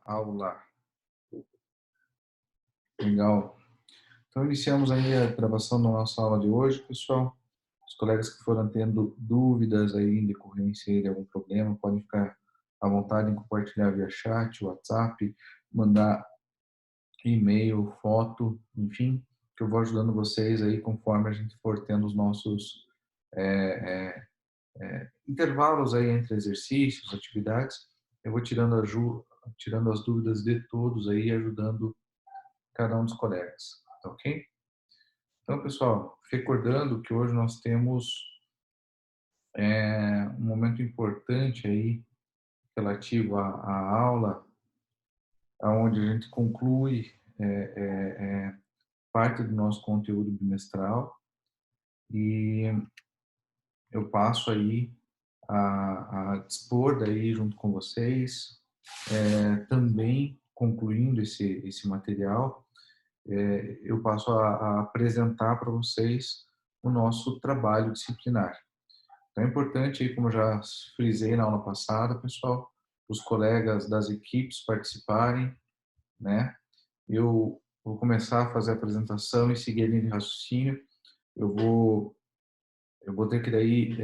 Aula. Legal. Então, iniciamos aí a gravação da nossa aula de hoje, pessoal. Os colegas que foram tendo dúvidas aí em decorrência de algum problema, podem ficar à vontade em compartilhar via chat, WhatsApp, mandar e-mail, foto, enfim, que eu vou ajudando vocês aí conforme a gente for tendo os nossos intervalos aí entre exercícios, atividades. Eu vou tirando as dúvidas de todos aí, ajudando cada um dos colegas, tá ok? Então, pessoal, recordando que hoje nós temos um momento importante aí relativo à aula, onde a gente conclui parte do nosso conteúdo bimestral e eu passo aí a dispor daí junto com vocês, também concluindo esse material, eu passo a apresentar para vocês o nosso trabalho disciplinar. Então é importante, aí, como eu já frisei na aula passada, pessoal, os colegas das equipes participarem, né? Eu vou começar a fazer a apresentação e seguir a linha de raciocínio. Eu vou, eu vou ter que daí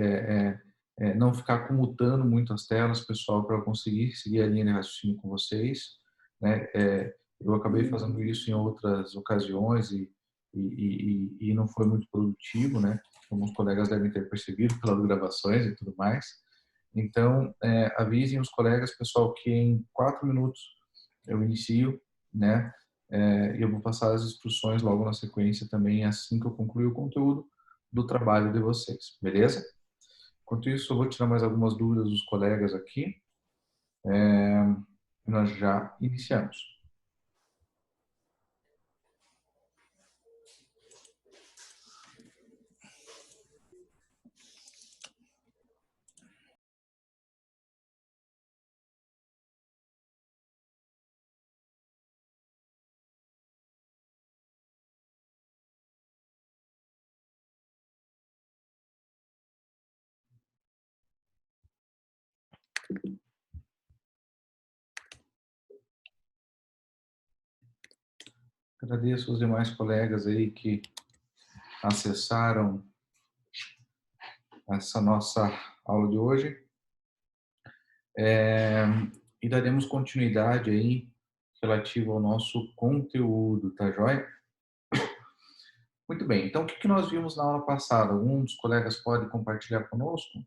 não ficar comutando muito as telas, pessoal, para eu conseguir seguir a linha de raciocínio com vocês, né? Eu acabei fazendo isso em outras ocasiões e não foi muito produtivo, né? Como os colegas devem ter percebido pelas gravações e tudo mais. Então, avisem os colegas, pessoal, que em 4 minutos eu inicio, né? E eu vou passar as instruções logo na sequência também, assim que eu concluir o conteúdo do trabalho de vocês, beleza? Enquanto isso, eu vou tirar mais algumas dúvidas dos colegas aqui. E nós já iniciamos. Agradeço os demais colegas aí que acessaram essa nossa aula de hoje. E daremos continuidade aí relativo ao nosso conteúdo, tá joia? Muito bem, então o que nós vimos na aula passada? Algum dos colegas pode compartilhar conosco? O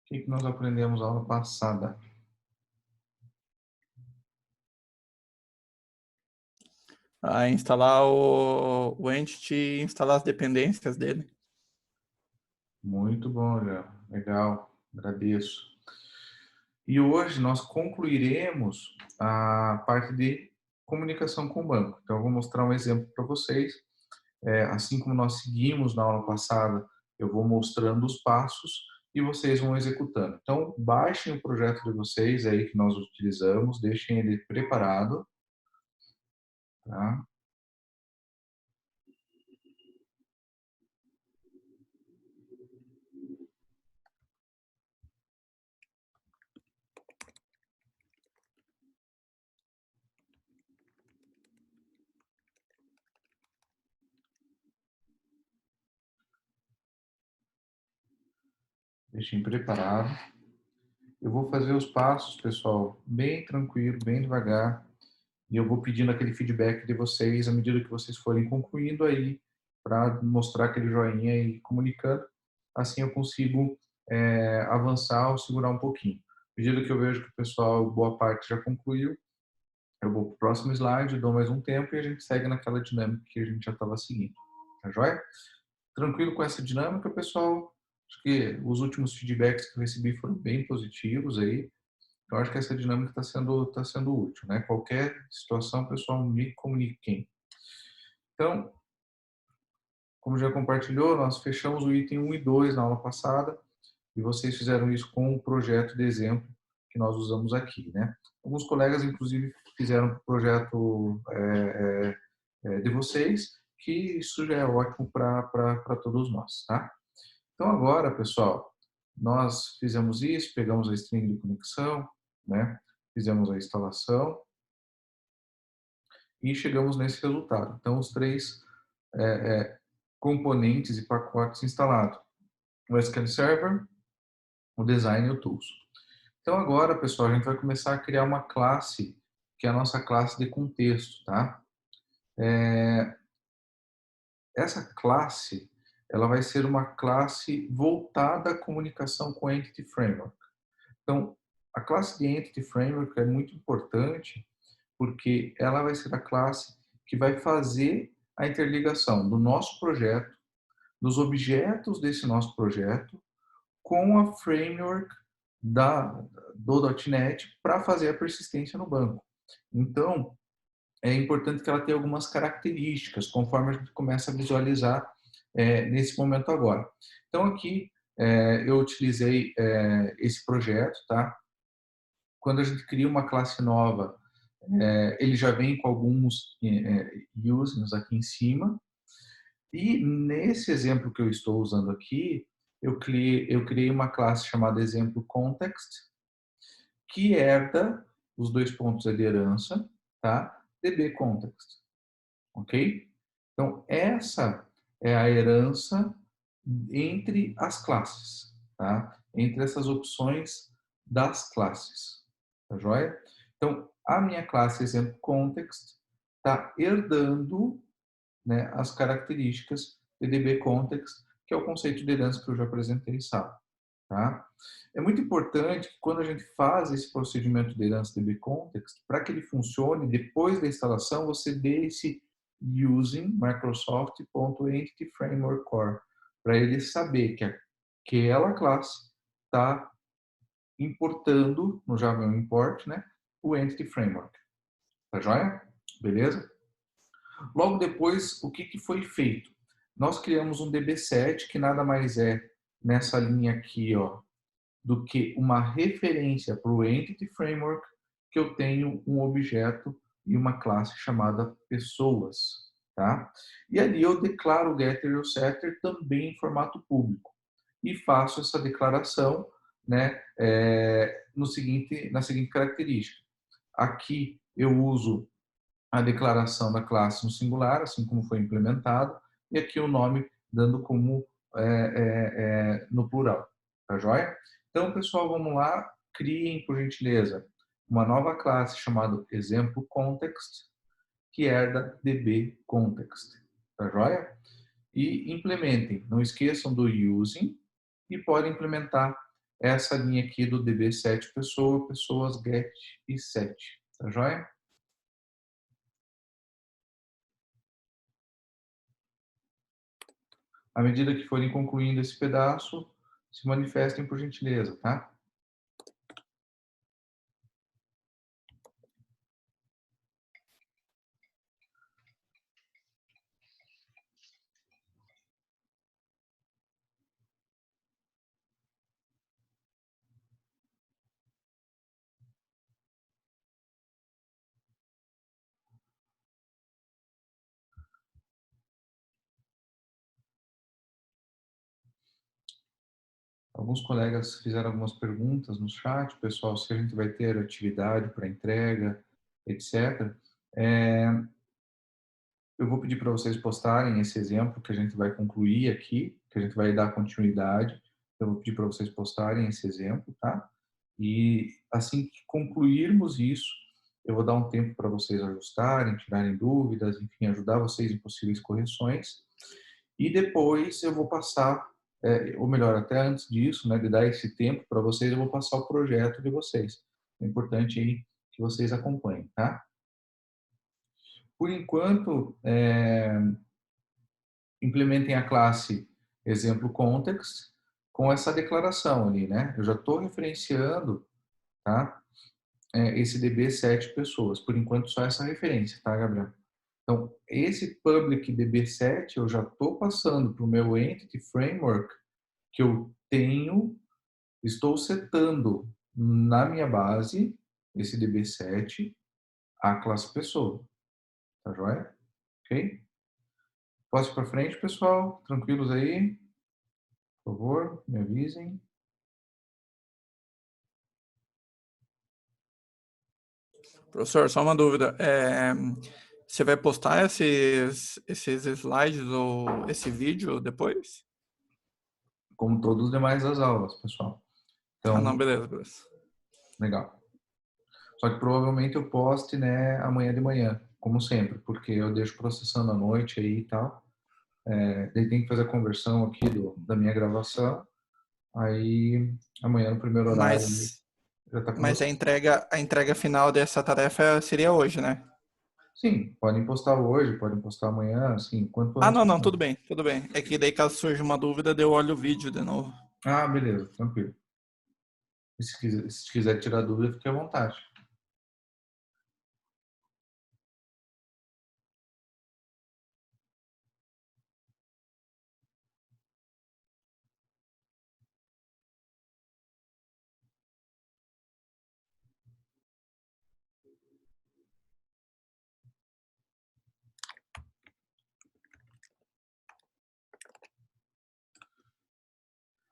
que nós aprendemos na aula passada? A instalar o Entity e instalar as dependências dele. Muito bom, já. Legal, agradeço. E hoje nós concluiremos a parte de comunicação com o banco. Então, eu vou mostrar um exemplo para vocês. Assim como nós seguimos na aula passada, eu vou mostrando os passos e vocês vão executando. Então, baixem o projeto de vocês aí que nós utilizamos, deixem ele preparado, tá? Deixem preparado. Eu vou fazer os passos, pessoal, bem tranquilo, bem devagar, e eu vou pedindo aquele feedback de vocês à medida que vocês forem concluindo aí, para mostrar aquele joinha e comunicando. Assim eu consigo avançar ou segurar um pouquinho. À medida que eu vejo que o pessoal, boa parte já concluiu, eu vou para o próximo slide, dou mais um tempo e a gente segue naquela dinâmica que a gente já estava seguindo. Tá joia? Tranquilo com essa dinâmica, pessoal? Acho que os últimos feedbacks que eu recebi foram bem positivos aí. Eu acho que essa dinâmica tá sendo útil, né? Qualquer situação, pessoal, me comuniquem. Então, como já compartilhou, nós fechamos o item 1 e 2 na aula passada e vocês fizeram isso com o projeto de exemplo que nós usamos aqui, né? Alguns colegas, inclusive, fizeram o projeto de vocês, que isso já é ótimo para todos nós, tá? Então agora, pessoal, nós fizemos isso, pegamos a string de conexão, né? Fizemos a instalação e chegamos nesse resultado. Então, os três componentes e pacotes instalados. O SQL Server, o Design e o Tools. Então, agora, pessoal, a gente vai começar a criar uma classe, que é a nossa classe de contexto, tá? Essa classe, ela vai ser uma classe voltada à comunicação com o Entity Framework. Então, a classe de Entity Framework é muito importante porque ela vai ser a classe que vai fazer a interligação do nosso projeto, dos objetos desse nosso projeto, com a framework do .NET para fazer a persistência no banco. Então, é importante que ela tenha algumas características, conforme a gente começa a visualizar nesse momento agora. Então, aqui eu utilizei esse projeto, tá? Quando a gente cria uma classe nova, ele já vem com alguns users aqui em cima. E nesse exemplo que eu estou usando aqui, eu criei uma classe chamada exemplo context, que herda os dois pontos de herança, tá? DB context, ok? Então, essa é a herança entre as classes, tá? Entre essas opções das classes, tá joia? Então, a minha classe exemplo context está herdando, né, as características de DB context, que é o conceito de herança que eu já apresentei, sabe? Tá? É muito importante que quando a gente faz esse procedimento de herança DB context, para que ele funcione, depois da instalação, você dê esse using Microsoft.Entity Framework Core, para ele saber que aquela classe está importando, no Java Import, né, o Entity Framework. Tá joia? Beleza? Logo depois, o que foi feito? Nós criamos um DB7, que nada mais é nessa linha aqui, ó, do que uma referência para o Entity Framework, que eu tenho um objeto e uma classe chamada pessoas, tá? E ali eu declaro o getter e o setter também em formato público e faço essa declaração, né, na seguinte característica. Aqui eu uso a declaração da classe no singular, assim como foi implementado, e aqui o nome dando como no plural. Tá joia? Então, pessoal, vamos lá. Criem, por gentileza, uma nova classe chamada exemplo context, que herda DB context. Tá joia? E implementem. Não esqueçam do using e podem implementar essa linha aqui do DB7 pessoas, get e set. Tá joia? À medida que forem concluindo esse pedaço, se manifestem por gentileza, tá? Alguns colegas fizeram algumas perguntas no chat, pessoal, se a gente vai ter atividade para entrega, etc. Eu vou pedir para vocês postarem esse exemplo que a gente vai concluir aqui, que a gente vai dar continuidade. Eu vou pedir para vocês postarem esse exemplo, tá? E assim que concluirmos isso, eu vou dar um tempo para vocês ajustarem, tirarem dúvidas, enfim, ajudar vocês em possíveis correções. E depois eu vou passar, ou melhor, até antes disso, né, de dar esse tempo para vocês, eu vou passar o projeto de vocês. É importante aí que vocês acompanhem, tá? Por enquanto, implementem a classe exemplo context com essa declaração ali, né? Eu já estou referenciando, tá? Esse DB7 pessoas. Por enquanto, só essa referência, tá, Gabriel? Então, esse public DB7 eu já estou passando para o meu Entity Framework que eu tenho, estou setando na minha base, esse DB7, a classe pessoa. Tá joia? Ok? Posso ir para frente, pessoal? Tranquilos aí? Por favor, me avisem. Professor, só uma dúvida. Você vai postar esses slides ou esse vídeo depois? Como todos os demais das aulas, pessoal. Ah, não, Então, beleza, beleza. legal. Só que provavelmente eu poste, né, amanhã de manhã, como sempre, porque eu deixo processando à noite aí e tal. Daí tem que fazer a conversão aqui da minha gravação. Aí amanhã no primeiro horário Mas, já tá com mas você. a entrega final dessa tarefa seria hoje, né? Sim, podem postar hoje, podem postar amanhã, assim, quanto Ah, antes. não, não, tudo bem, tudo bem. É que daí caso surja uma dúvida, eu olho o vídeo de novo. Ah, beleza, tranquilo. E se quiser tirar dúvida, fique à vontade.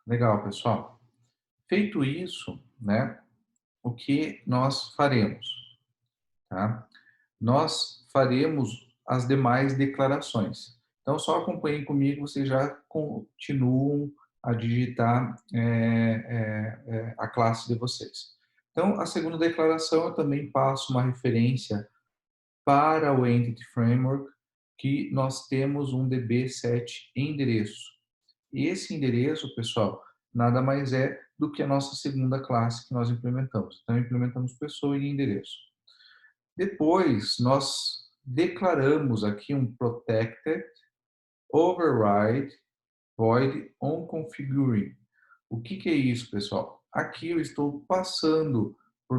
Legal, pessoal. Feito isso, né, o que nós faremos, tá? Nós faremos as demais declarações. Então, só acompanhem comigo, vocês já continuam a digitar a classe de vocês. Então, a segunda declaração, eu também passo uma referência para o Entity Framework, que nós temos um DB7 endereço. E esse endereço, pessoal, nada mais é do que a nossa segunda classe que nós implementamos. Então, implementamos pessoa e endereço. Depois, nós declaramos aqui um protected override void on configuring. O que é isso, pessoal? Aqui eu estou passando para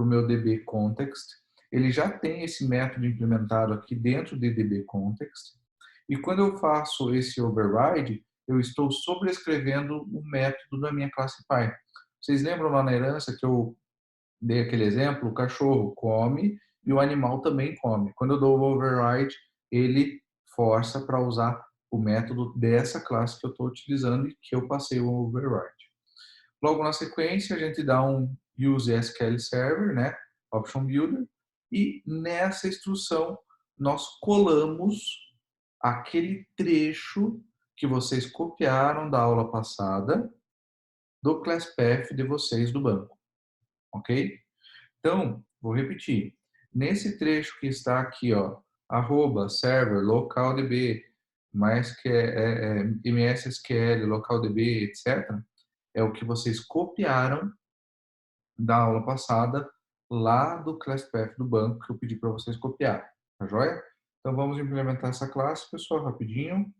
o meu DB context. Ele já tem esse método implementado aqui dentro de DB context. E quando eu faço esse override, eu estou sobrescrevendo o método da minha classe Py. Vocês lembram lá na herança que eu dei aquele exemplo? O cachorro come e o animal também come. Quando eu dou o override, ele força para usar o método dessa classe que eu estou utilizando e que eu passei o override. Logo na sequência, a gente dá um use SQL Server, né? Option Builder, e nessa instrução nós colamos aquele trecho que vocês copiaram da aula passada do ClassPath de vocês do banco, ok? Então, vou repetir. Nesse trecho que está aqui, ó, @server localdb, MSSQL, localdb, etc., é o que vocês copiaram da aula passada lá do ClassPath do banco que eu pedi para vocês copiar. Tá joia? Então, vamos implementar essa classe, pessoal, rapidinho.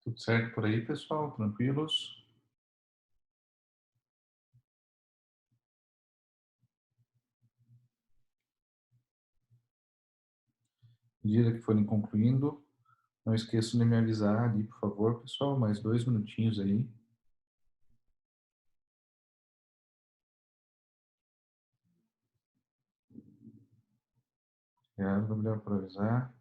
Tudo certo por aí, pessoal? Tranquilos? À medida que forem concluindo, não esqueçam de me avisar ali, por favor, pessoal. Mais 2 minutinhos aí. Quero WProvisar.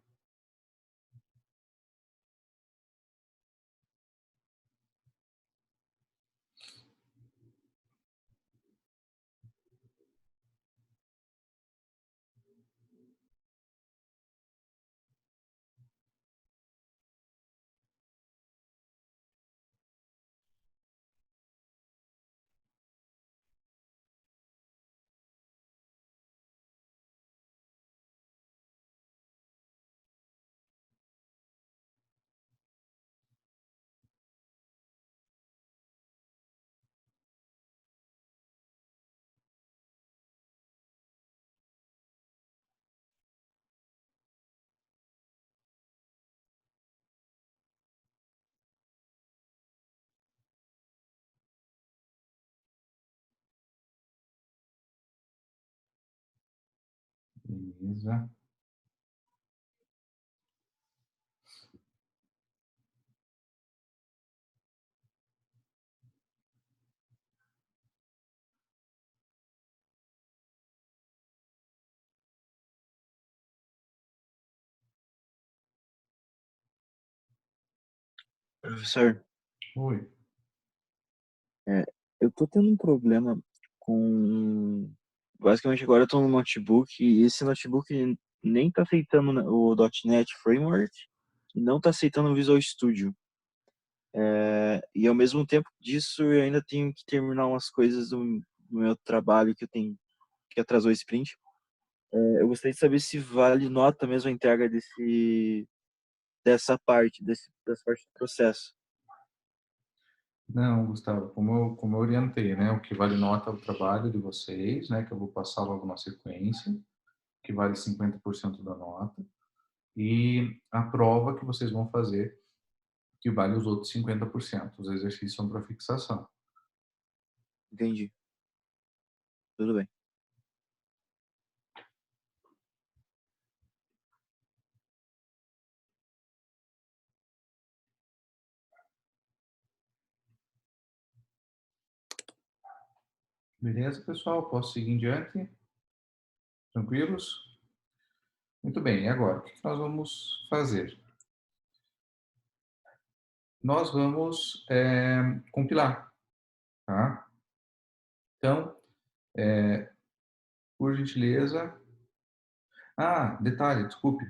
Beleza. Professor, Oi. é, eu tô tendo um problema com. Basicamente, agora eu tô no notebook e esse notebook nem tá aceitando o .NET Framework e não tá aceitando o Visual Studio. E ao mesmo tempo disso, eu ainda tenho que terminar umas coisas do meu trabalho que eu tenho que atrasou esse sprint. Eu gostaria de saber se vale nota mesmo a entrega dessa parte do processo. Não, Gustavo, como eu orientei, né? O que vale nota é o trabalho de vocês, né? Que eu vou passar logo na sequência, que vale 50% da nota. E a prova que vocês vão fazer, que vale os outros 50%. Os exercícios são para fixação. Entendi. Tudo bem. Beleza, pessoal? Posso seguir em diante? Tranquilos? Muito bem, e agora? O que nós vamos fazer? Nós vamos compilar, tá? Então, por gentileza... Ah, detalhe, desculpe.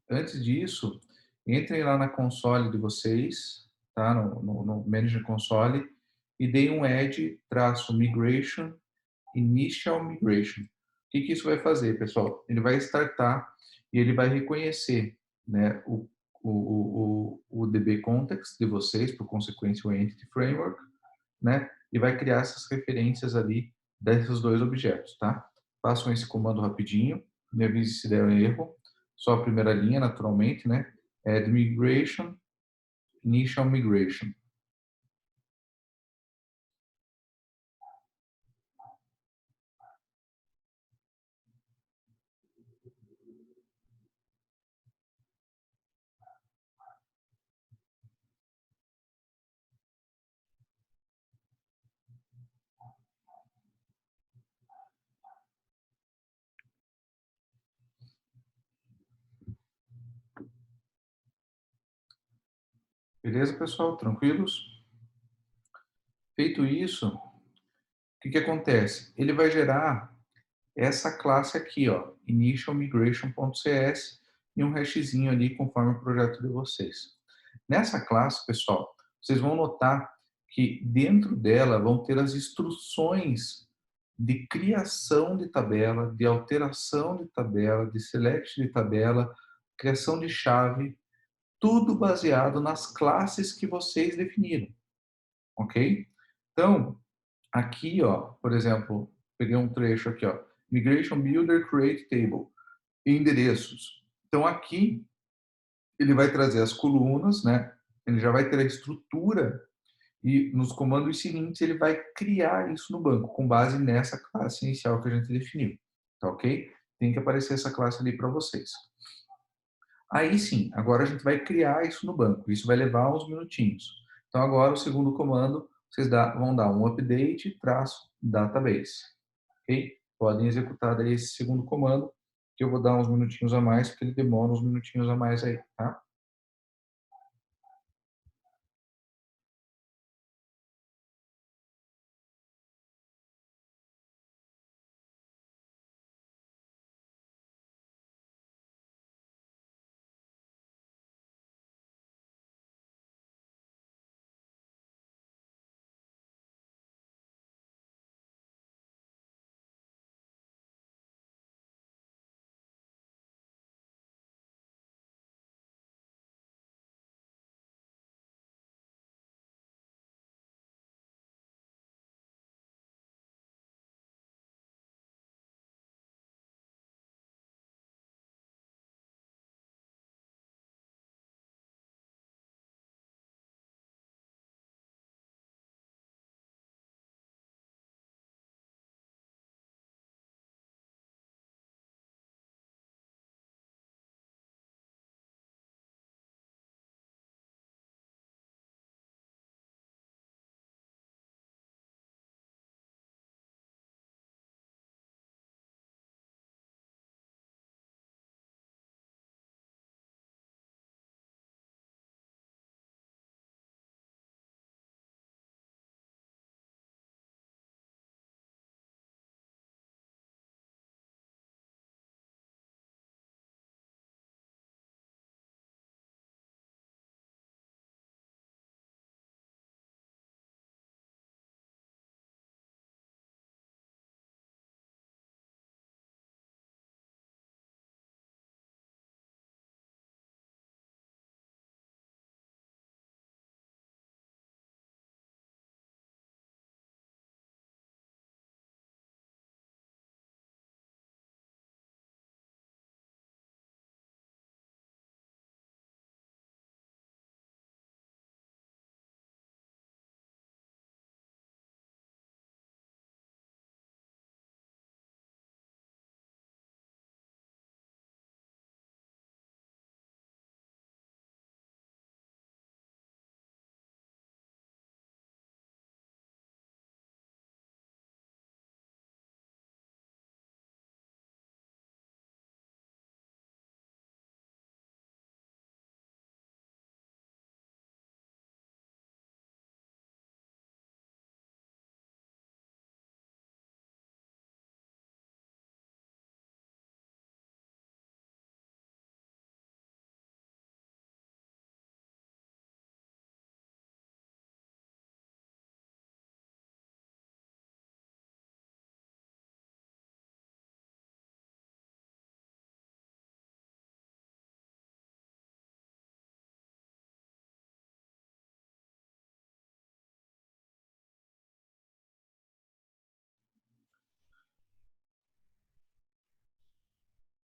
Antes disso, entrem lá na console de vocês, tá? No Manager Console, e deem um add -migration, initial migration. O que isso vai fazer, pessoal? Ele vai startar e ele vai reconhecer, né, o DB Context de vocês, por consequência o Entity Framework, né, e vai criar essas referências ali desses dois objetos, tá? Façam esse comando rapidinho, me avise se der um erro. Só a primeira linha, naturalmente, né? Add migration, initial migration. Beleza, pessoal? Tranquilos? Feito isso, o que acontece? Ele vai gerar essa classe aqui, ó, initialmigration.cs, e um hashzinho ali conforme o projeto de vocês. Nessa classe, pessoal, vocês vão notar que dentro dela vão ter as instruções de criação de tabela, de alteração de tabela, de select de tabela, criação de chave, tudo baseado nas classes que vocês definiram, ok? Então, aqui, ó, por exemplo, peguei um trecho aqui, ó, Migration Builder Create Table, endereços. Então, aqui, ele vai trazer as colunas, né? Ele já vai ter a estrutura e nos comandos seguintes ele vai criar isso no banco, com base nessa classe inicial que a gente definiu, tá ok? Tem que aparecer essa classe ali para vocês. Aí sim, agora a gente vai criar isso no banco, isso vai levar uns minutinhos. Então agora o segundo comando, vocês vão dar um update traço database, ok? podem executar daí esse segundo comando, que eu vou dar uns minutinhos a mais, porque ele demora uns minutinhos a mais aí, tá?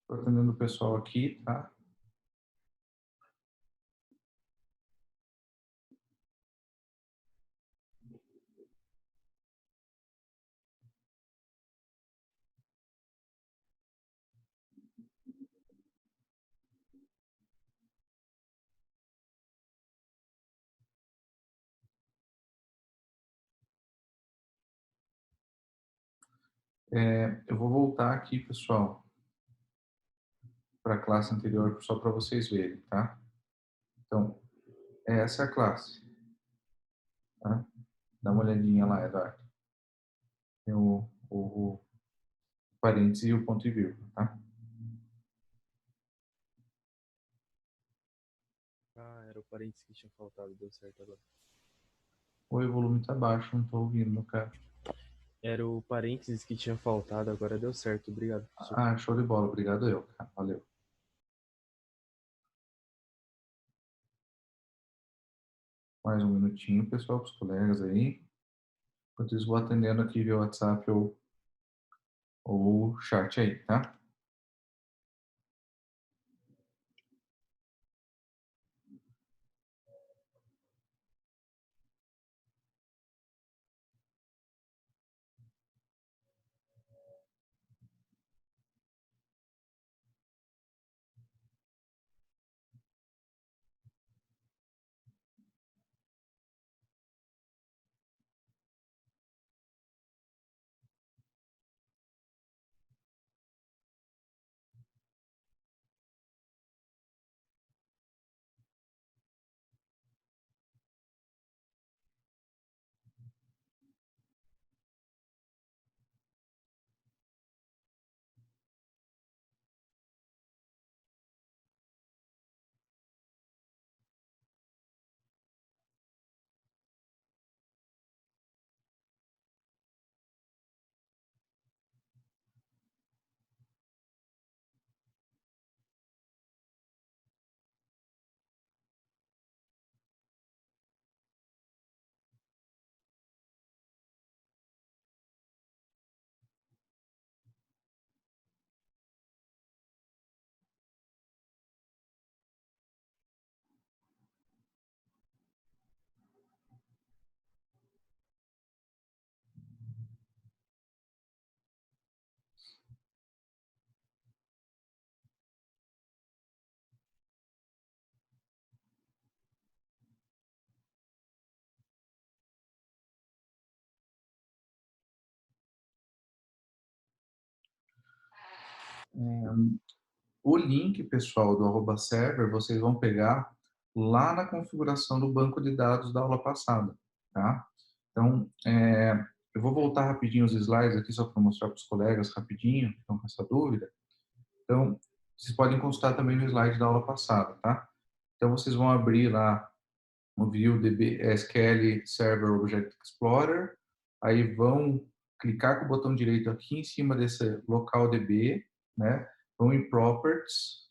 Estou atendendo o pessoal aqui, tá? Eu vou voltar aqui, pessoal, para a classe anterior, só para vocês verem, tá? Então, essa é a classe, tá? Dá uma olhadinha lá, Eduardo. Tem o parênteses e o ponto e vírgula, tá? Ah, era o parênteses que tinha faltado, deu certo agora. Oi, o volume tá baixo, não tô ouvindo, cara. Era o parênteses que tinha faltado, agora deu certo. Obrigado, professor. Ah, show de bola. Obrigado eu, cara. Valeu. Mais um minutinho, pessoal, para os colegas aí. Enquanto isso, vou atendendo aqui via WhatsApp ou chat aí, tá? O link, pessoal, do @server, vocês vão pegar lá na configuração do banco de dados da aula passada, tá? Então, eu vou voltar rapidinho os slides aqui só para mostrar para os colegas rapidinho, que estão com essa dúvida. Então, vocês podem consultar também no slide da aula passada, tá? Então, vocês vão abrir lá o View DB, SQL Server Object Explorer, aí vão clicar com o botão direito aqui em cima desse local DB, né? Vão em Properties,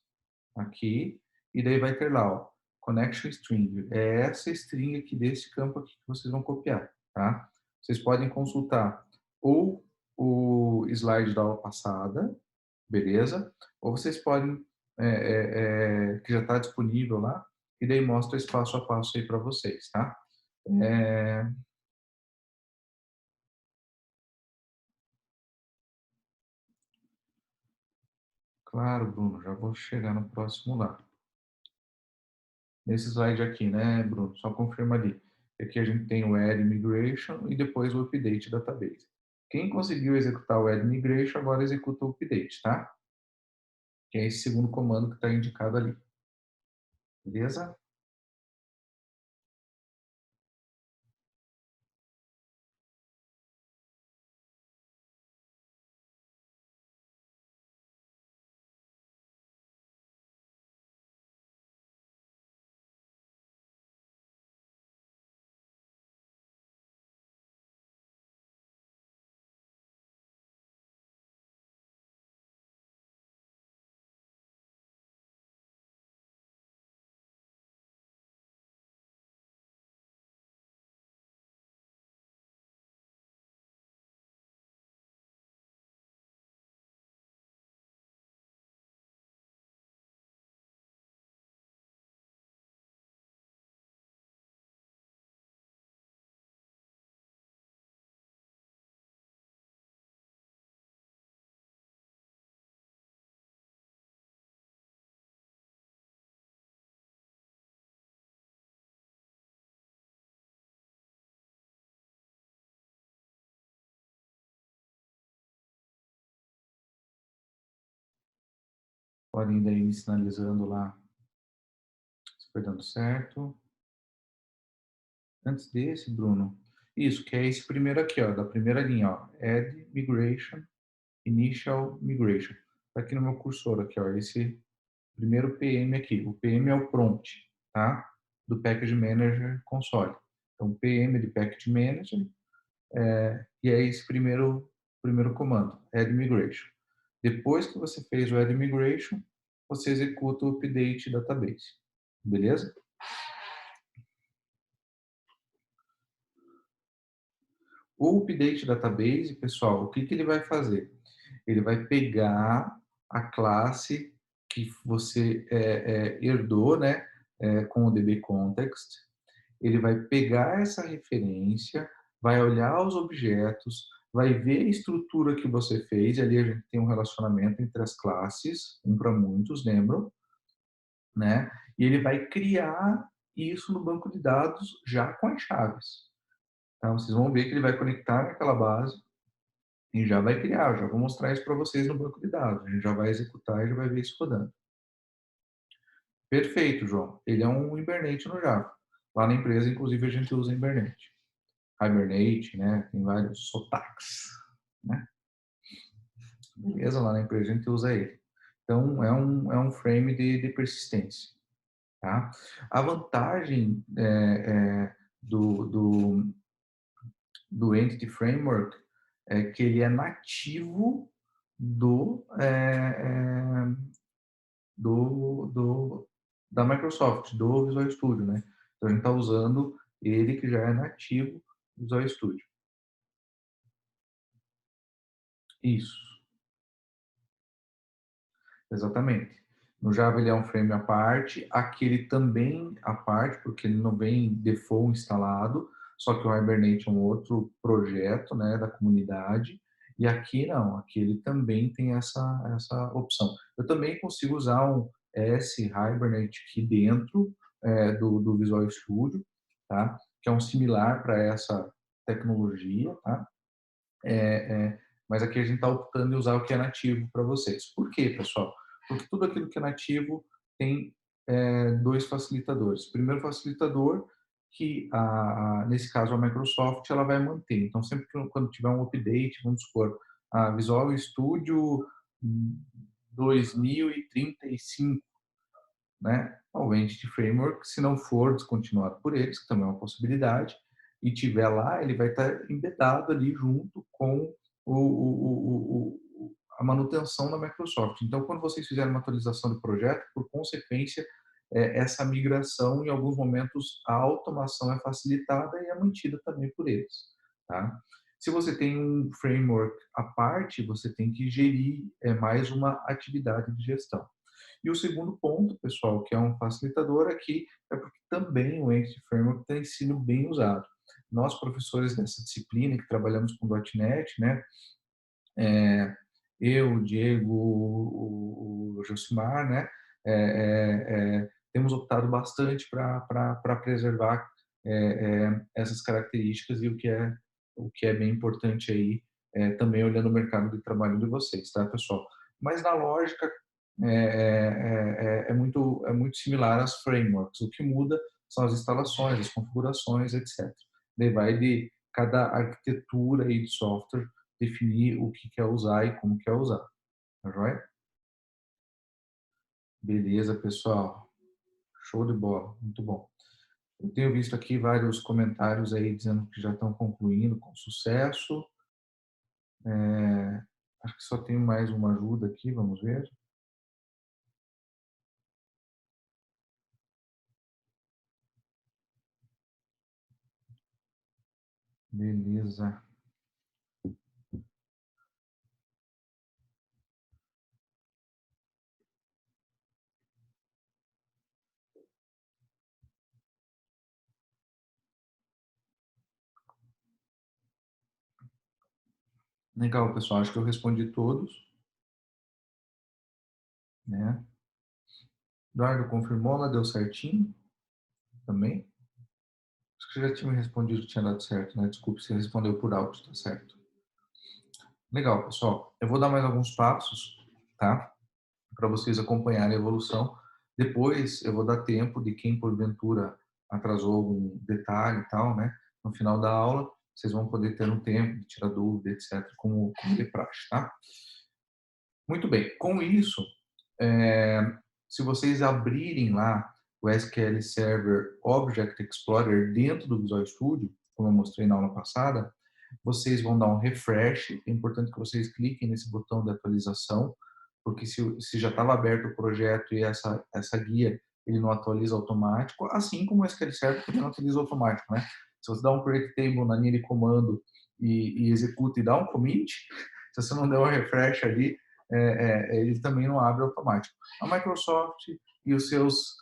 aqui, e daí vai ter lá, ó, Connection String. É essa string aqui desse campo aqui que vocês vão copiar, tá? Vocês podem consultar ou o slide da aula passada, beleza? Ou vocês podem, que já está disponível lá, e daí mostra esse passo a passo aí para vocês, tá? Claro, Bruno, já vou chegar no próximo lá. Nesse slide aqui, né, Bruno? Só confirma ali. Aqui a gente tem o add migration e depois o update database. Quem conseguiu executar o add migration, agora executa o update, tá? Que é esse segundo comando que está indicado ali. Beleza? Podem daí me sinalizando lá se foi dando certo. Antes desse, Bruno, isso, que é esse primeiro aqui, ó, da primeira linha, ó, Add Migration, Initial Migration. Tá aqui no meu cursor, aqui, ó, esse primeiro PM aqui. O PM é o prompt, tá? Do Package Manager Console. Então, PM de Package Manager, e é esse primeiro comando, Add Migration. Depois que você fez o Add Migration, você executa o Update Database. Beleza? O Update Database, pessoal, o que ele vai fazer? Ele vai pegar a classe que você herdou, né, com o DB Context. Ele vai pegar essa referência, vai olhar os objetos, vai ver a estrutura que você fez. Ali a gente tem um relacionamento entre as classes, um para muitos, lembram? Né? E ele vai criar isso no banco de dados já com as chaves. Então, vocês vão ver que ele vai conectar naquela base e já vai criar. Eu já vou mostrar isso para vocês no banco de dados. A gente já vai executar e já vai ver isso rodando. Perfeito, João. Ele é um Hibernate no Java. Lá na empresa, inclusive, a gente usa Hibernate. Hibernate, né? Tem vários sotaques, né? Beleza? Lá na empresa a gente usa ele. Então, é um frame de persistência. Tá? A vantagem do Entity Framework é que ele é nativo da Microsoft, do Visual Studio, né? Então a gente está usando ele que já é nativo do Visual Studio. Isso, exatamente. No Java ele é um frame à parte, aqui ele também à parte, porque ele não vem default instalado, só que o Hibernate é um outro projeto, né, da comunidade, e aqui não, aqui ele também tem essa opção. Eu também consigo usar um S-Hibernate aqui dentro do Visual Studio, tá? Que é um similar para essa tecnologia, tá? Mas aqui a gente está optando em usar o que é nativo para vocês. Por quê, pessoal? Porque tudo aquilo que é nativo tem dois facilitadores. Primeiro facilitador, que nesse caso a Microsoft ela vai manter. Então, sempre que quando tiver um update, vamos supor, a Visual Studio 2035, né? O Entity Framework, se não for descontinuado por eles, que também é uma possibilidade, e tiver lá, ele vai estar embedado ali junto com a manutenção da Microsoft. Então, quando vocês fizerem uma atualização do projeto, por consequência, essa migração, em alguns momentos, a automação é facilitada e é mantida também por eles. Tá? Se você tem um framework à parte, você tem que gerir mais uma atividade de gestão. E o segundo ponto, pessoal, que é um facilitador aqui, é porque também o Entity Framework tem sido bem usado. Nós, professores dessa disciplina, que trabalhamos com .NET, né, eu, o Diego, o Josimar, né, temos optado bastante para preservar essas características e o que é bem importante aí, também olhando o mercado de trabalho de vocês, tá, pessoal? Mas na lógica é muito similar às frameworks. O que muda são as instalações, as configurações, etc. Daí vai de cada arquitetura aí de software definir o que quer usar e como quer usar. Tá joia? Beleza, pessoal. Show de bola. Muito bom. Eu tenho visto aqui vários comentários aí dizendo que já estão concluindo com sucesso. Acho que só tem mais uma ajuda aqui, vamos ver. Beleza. Legal, pessoal. Acho que eu respondi todos. Né? Eduardo confirmou, ela deu certinho também. Acho que você já tinha me respondido que tinha dado certo, né? Desculpe, você respondeu por áudio, tá certo. Legal, pessoal. Eu vou dar mais alguns passos, tá? Para vocês acompanharem a evolução. Depois eu vou dar tempo de quem porventura atrasou algum detalhe e tal, né? No final da aula, vocês vão poder ter um tempo de tirar dúvida, etc., como de praxe, tá? Muito bem. Com isso, se vocês abrirem lá o SQL Server Object Explorer dentro do Visual Studio, como eu mostrei na aula passada, vocês vão dar um refresh. É importante que vocês cliquem nesse botão de atualização, porque se já estava aberto o projeto e essa guia ele não atualiza automático, assim como o SQL Server também não atualiza automático, né? Se você dá um create table na linha de comando e executa e dá um commit, se você não der um refresh ali, ele também não abre automático. A Microsoft e os seus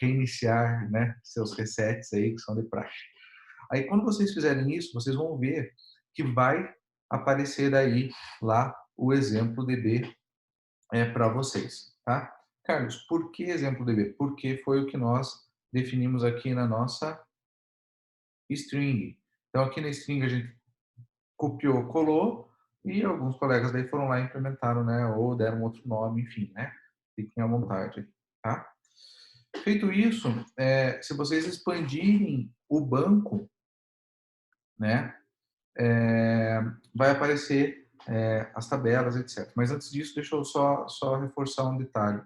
reiniciar, né, seus resets aí que são de praxe. Aí quando vocês fizerem isso, vocês vão ver que vai aparecer aí lá o exemplo DB para vocês, tá? Carlos, por que exemplo DB? Porque foi o que nós definimos aqui na nossa string. Então aqui na string a gente copiou, colou, e alguns colegas daí foram lá e implementaram, né, ou deram outro nome, enfim, né? Fiquem à vontade, tá? Feito isso, se vocês expandirem o banco, né, vai aparecer as tabelas, etc. Mas antes disso, deixa eu só reforçar um detalhe.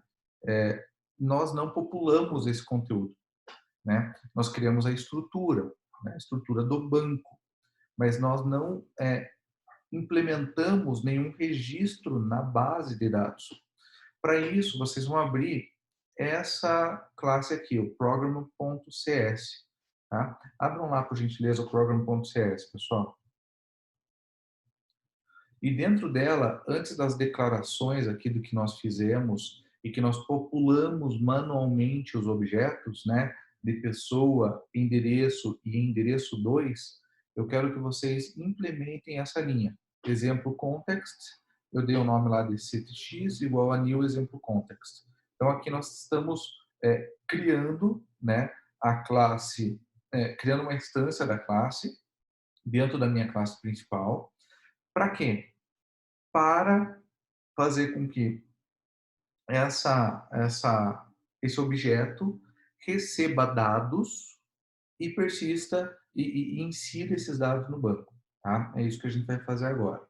Nós não populamos esse conteúdo, né? Nós criamos a estrutura, né, a estrutura do banco, mas nós não implementamos nenhum registro na base de dados. Para isso, vocês vão abrir essa classe aqui, o program.cs. Tá? Abram lá, por gentileza, o program.cs, pessoal. E dentro dela, antes das declarações aqui do que nós fizemos e que nós populamos manualmente os objetos, né, de pessoa, endereço e endereço 2, eu quero que vocês implementem essa linha. Exemplo context, eu dei o nome lá de setX igual a new exemplo context. Então aqui nós estamos criando, né, a classe, criando uma instância da classe dentro da minha classe principal, Para quê? Para fazer com que esse objeto receba dados e persista e insira esses dados no banco. Tá? É isso que a gente vai fazer agora.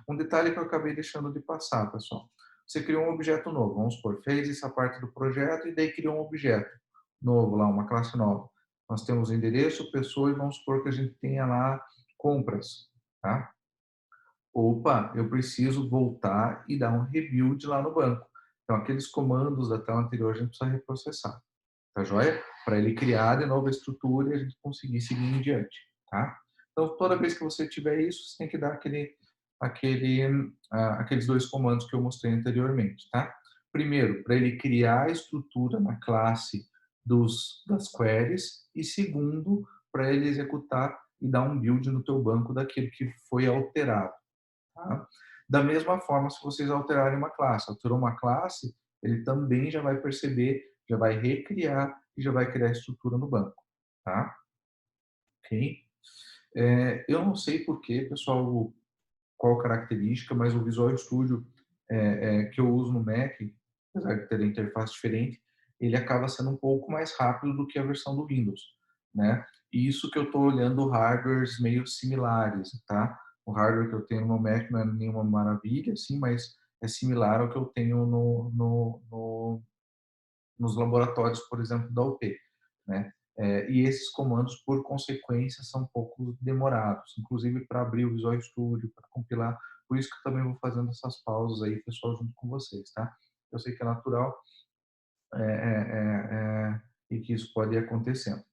Um detalhe que eu acabei deixando de passar, pessoal. Você criou um objeto novo, vamos supor, fez essa parte do projeto e daí criou um objeto novo lá, uma classe nova. Nós temos endereço, pessoa e vamos supor que a gente tenha lá compras, tá? Opa, eu preciso voltar e dar um rebuild lá no banco. Então, aqueles comandos da tela anterior a gente precisa reprocessar, tá joia? Para ele criar de novo a estrutura e a gente conseguir seguir em diante, tá? Então, toda vez que você tiver isso, você tem que dar aqueles dois comandos que eu mostrei anteriormente, tá? Primeiro, para ele criar a estrutura na classe das queries e segundo, para ele executar e dar um build no teu banco daquilo que foi alterado, tá? Da mesma forma, se vocês alterarem uma classe, alterou uma classe, ele também já vai perceber, já vai recriar e já vai criar a estrutura no banco, tá? Ok? Eu não sei por que, pessoal, qual característica, mas o Visual Studio que eu uso no Mac, apesar de ter a interface diferente, ele acaba sendo um pouco mais rápido do que a versão do Windows, né? E isso que eu estou olhando hardwares meio similares, tá? O hardware que eu tenho no Mac não é nenhuma maravilha, assim, mas é similar ao que eu tenho nos laboratórios, por exemplo, da UP, né? E esses comandos, por consequência, são um pouco demorados, inclusive para abrir o Visual Studio, para compilar. Por isso que eu também vou fazendo essas pausas aí, pessoal, junto com vocês, tá? Eu sei que é natural e que isso pode ir acontecendo.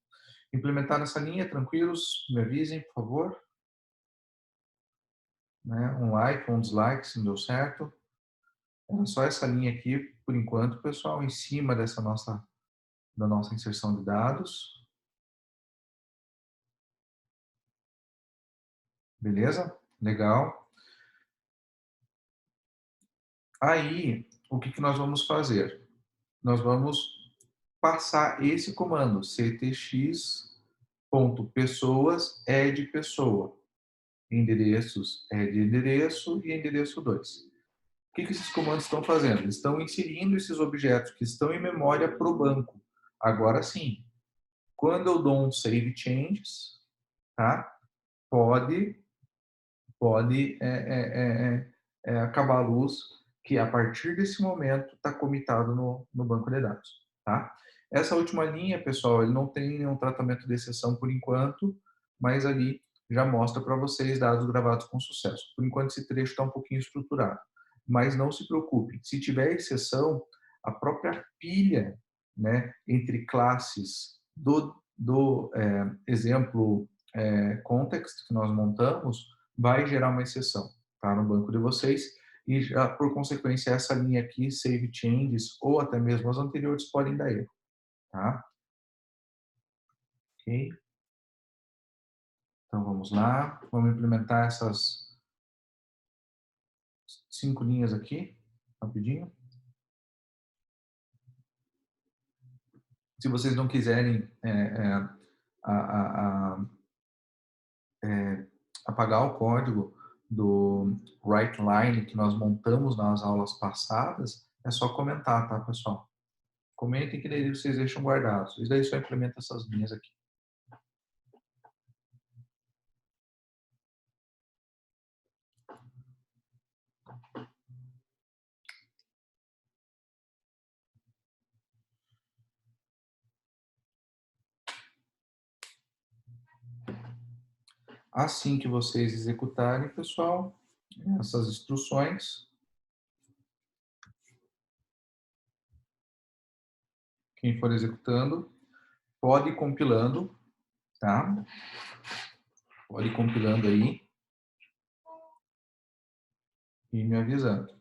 Implementar nessa linha, tranquilos? Me avisem, por favor. Né? Um like, um dislike, se não deu certo. Era só essa linha aqui, por enquanto, pessoal, em cima da nossa inserção de dados. Beleza? Legal. Aí, o que nós vamos fazer? Nós vamos passar esse comando, ctx.pessoas é de pessoa. Endereços é de endereço e endereço 2. O que esses comandos estão fazendo? Eles estão inserindo esses objetos que estão em memória para o banco. Agora sim, quando eu dou um save changes, tá? Pode acabar a luz, que a partir desse momento está comitado no banco de dados. Tá? Essa última linha, pessoal, ele não tem nenhum tratamento de exceção por enquanto, mas ali já mostra para vocês dados gravados com sucesso. Por enquanto esse trecho está um pouquinho estruturado, mas não se preocupe, se tiver exceção, a própria pilha, né, entre classes do exemplo context que nós montamos, vai gerar uma exceção, tá, no banco de vocês, e já, por consequência, essa linha aqui, save changes, ou até mesmo as anteriores, podem dar erro, tá? Ok? Então, vamos lá. Vamos implementar essas 5 linhas aqui, rapidinho. Se vocês não quiserem a, a, a, apagar o código do WriteLine que nós montamos nas aulas passadas, é só comentar, tá, pessoal? Comentem que daí vocês deixam guardados. E daí só implementa essas linhas aqui. Assim que vocês executarem, pessoal, essas instruções, quem for executando, pode ir compilando, tá? Pode ir compilando aí e me avisando.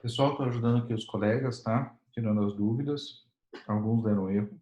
Pessoal, estou ajudando aqui os colegas, tá? Tirando as dúvidas. Alguns deram erro.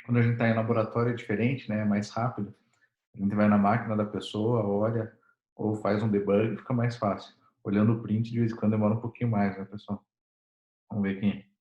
Quando a gente está em laboratório é diferente, né? É mais rápido. A gente vai na máquina da pessoa, olha, ou faz um debug, fica mais fácil. Olhando o print, de vez em quando demora um pouquinho mais, né, pessoal? Vamos ver quem.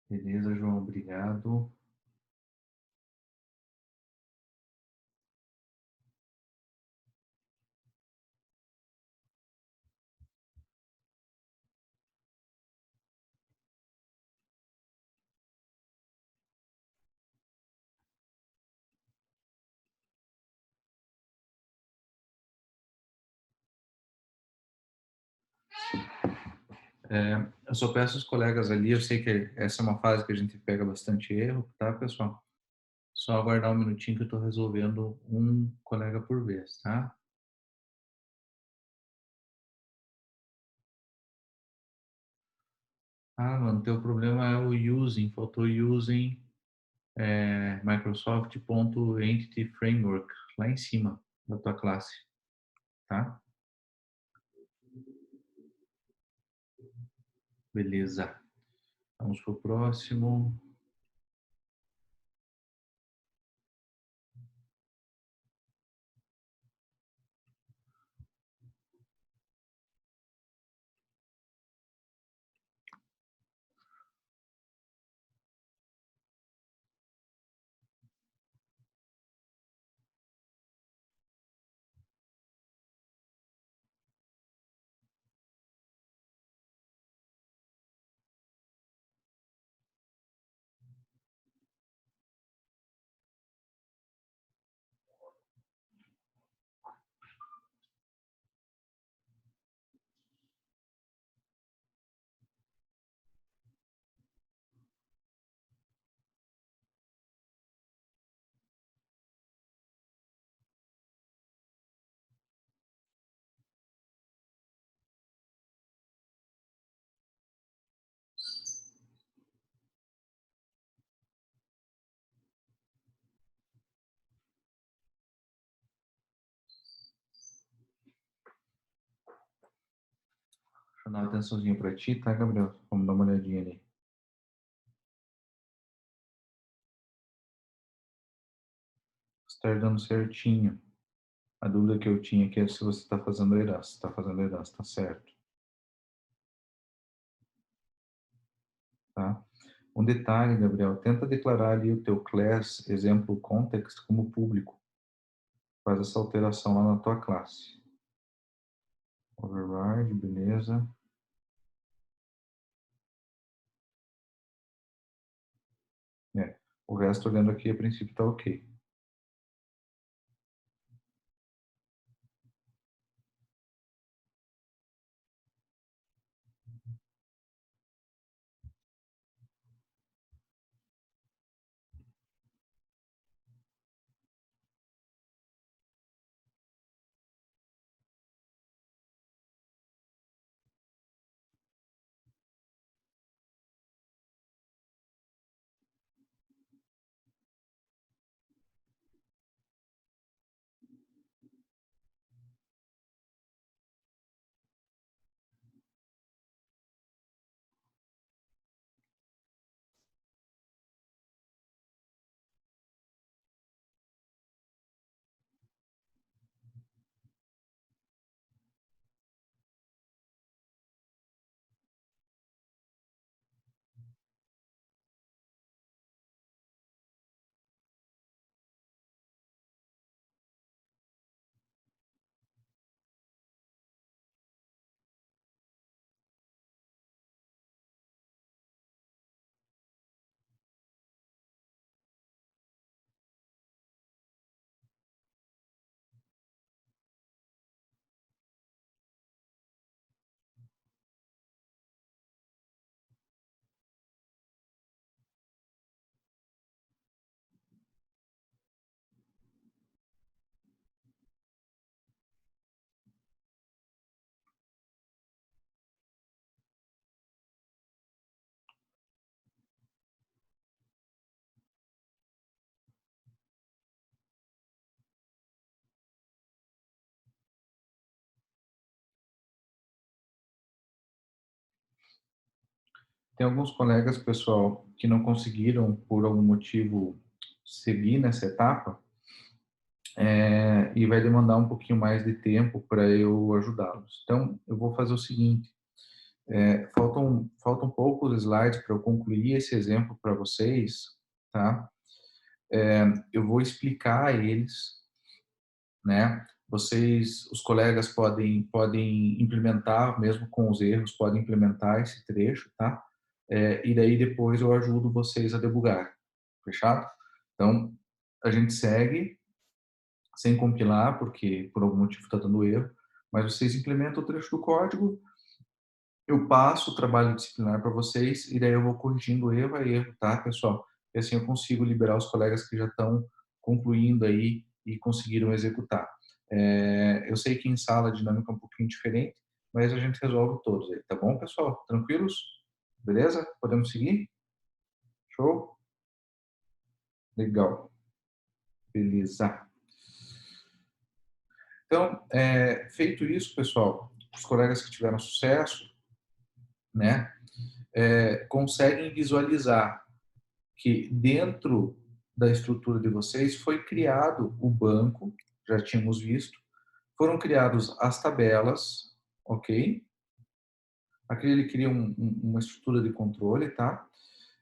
Beleza, João, obrigado. Eu só peço aos colegas ali, eu sei que essa é uma fase que a gente pega bastante erro, tá, pessoal? Só aguardar um minutinho que eu estou resolvendo um colega por vez, tá? Ah, mano, teu problema é o using, faltou using Microsoft.Entity Framework, lá em cima da tua classe, tá? Beleza. Vamos pro próximo. Deixa eu dar uma atençãozinha para ti, tá, Gabriel? Vamos dar uma olhadinha ali. Está dando certinho. A dúvida que eu tinha aqui é se você está fazendo herança. Está fazendo herança, tá certo. Tá? Um detalhe, Gabriel, tenta declarar ali o teu class, exemplo, context, como público. Faz essa alteração lá na tua classe. Override, beleza. O resto, olhando aqui, a princípio está ok. Tem alguns colegas, pessoal, que não conseguiram, por algum motivo, seguir nessa etapa, e vai demandar um pouquinho mais de tempo para eu ajudá-los. Então, eu vou fazer o seguinte, faltam poucos slides para eu concluir esse exemplo para vocês, tá? Eu vou explicar eles, né? Vocês, os colegas podem implementar, mesmo com os erros, podem implementar esse trecho, tá? E daí depois eu ajudo vocês a debugar, fechado? Então, a gente segue sem compilar, porque por algum motivo está dando erro, mas vocês implementam o trecho do código, eu passo o trabalho disciplinar para vocês e daí eu vou corrigindo erro a erro, tá, pessoal? E assim eu consigo liberar os colegas que já estão concluindo aí e conseguiram executar. Eu sei que em sala a dinâmica é um pouquinho diferente, mas a gente resolve todos aí, tá bom, pessoal? Tranquilos? Beleza? Podemos seguir? Show? Legal. Beleza. Então, feito isso, pessoal, os colegas que tiveram sucesso, né, conseguem visualizar que dentro da estrutura de vocês foi criado o banco, já tínhamos visto, foram criados as tabelas, ok? Aqui ele cria uma estrutura de controle, tá?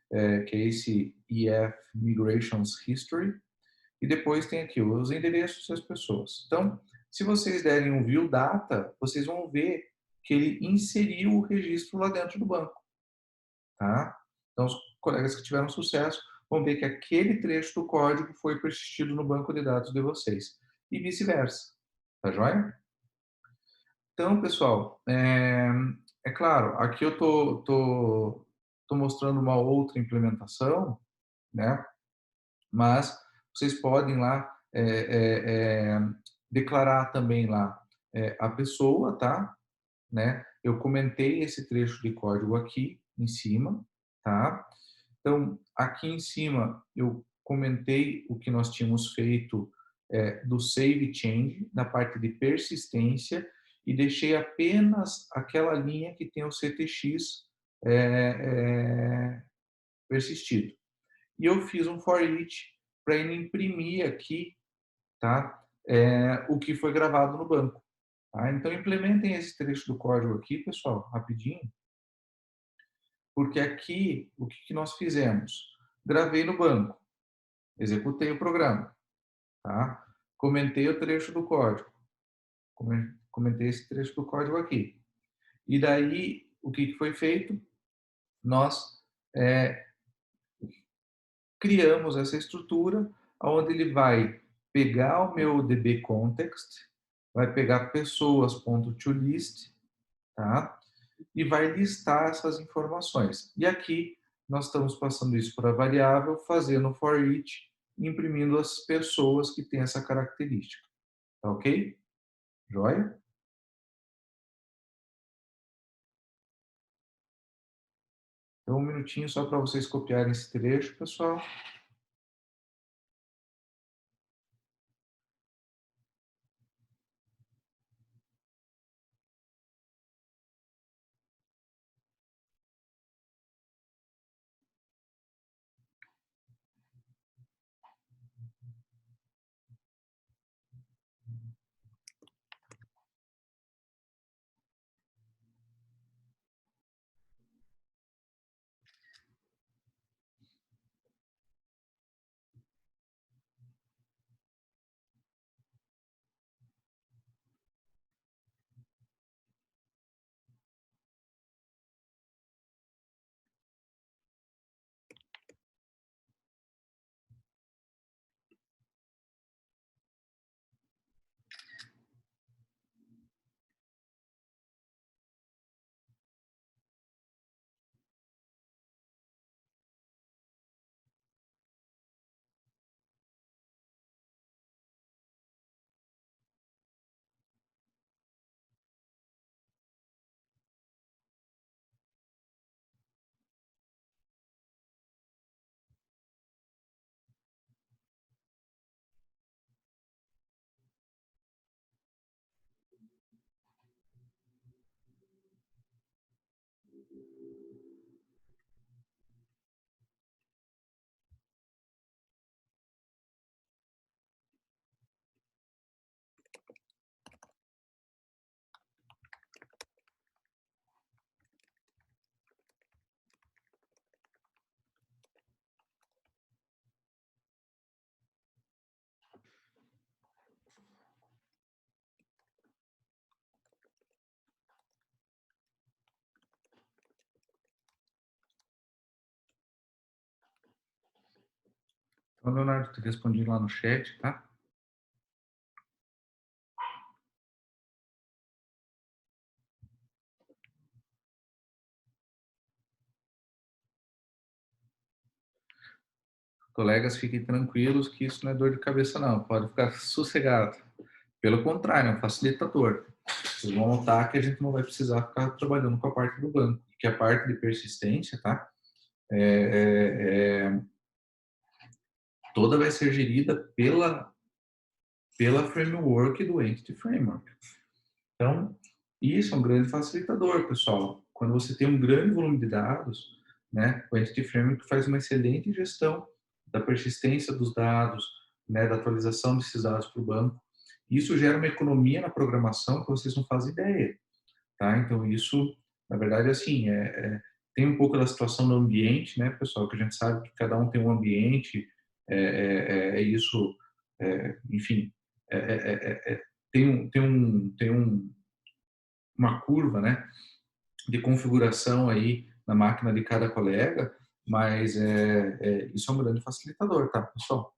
Que é esse EF Migrations History, e depois tem aqui os endereços das pessoas. Então, se vocês derem um view data, vocês vão ver que ele inseriu o registro lá dentro do banco, tá? Então, os colegas que tiveram sucesso vão ver que aquele trecho do código foi persistido no banco de dados de vocês e vice-versa, tá joia? Então, pessoal, claro, aqui eu tô mostrando uma outra implementação, né? Mas vocês podem lá declarar também lá a pessoa, tá? Né? Eu comentei esse trecho de código aqui em cima, tá? Então, aqui em cima eu comentei o que nós tínhamos feito do save change, na parte de persistência, e deixei apenas aquela linha que tem o CTX persistido. E eu fiz um for each para ele imprimir aqui, tá? O que foi gravado no banco. Tá? Então, implementem esse trecho do código aqui, pessoal, rapidinho, porque aqui, o que nós fizemos? Gravei no banco, executei o programa, tá? Comentei o trecho do código, comentei esse trecho do código aqui. E daí, o que foi feito? Nós criamos essa estrutura onde ele vai pegar o meu DB context, vai pegar pessoas.toList, tá? E vai listar essas informações. E aqui nós estamos passando isso para a variável, fazendo for each, imprimindo as pessoas que têm essa característica. Tá ok? Joia? Então, um minutinho só para vocês copiarem esse trecho, pessoal. Então, Leonardo, te respondi lá no chat, tá? Colegas, fiquem tranquilos que isso não é dor de cabeça, não. Pode ficar sossegado. Pelo contrário, é um facilitador. Vocês vão notar que a gente não vai precisar ficar trabalhando com a parte do banco, que a parte de persistência, tá? Toda vai ser gerida pela framework do Entity Framework. Então, isso é um grande facilitador, pessoal. Quando você tem um grande volume de dados, né, o Entity Framework faz uma excelente gestão da persistência dos dados, né, da atualização desses dados para o banco. Isso gera uma economia na programação que vocês não fazem ideia, tá? Então, isso, na verdade, assim, tem um pouco da situação do ambiente, né, pessoal, que a gente sabe que cada um tem um ambiente, isso, enfim, tem uma curva, né, de configuração aí na máquina de cada colega, mas isso é um grande facilitador, tá, pessoal?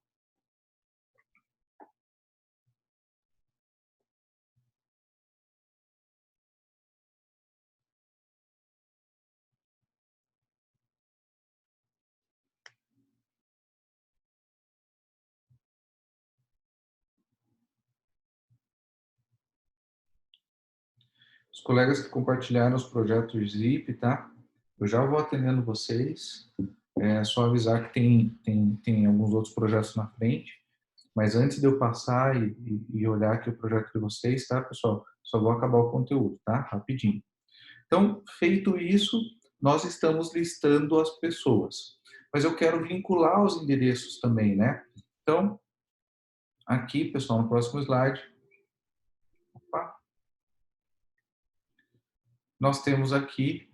Os colegas que compartilharam os projetos Zip, tá? Eu já vou atendendo vocês. É só avisar que tem alguns outros projetos na frente. Mas antes de eu passar e olhar aqui o projeto de vocês, tá, pessoal? Só vou acabar o conteúdo, tá? Rapidinho. Então, feito isso, nós estamos listando as pessoas. Mas eu quero vincular os endereços também, né? Então, aqui, pessoal, no próximo slide, opa, nós temos aqui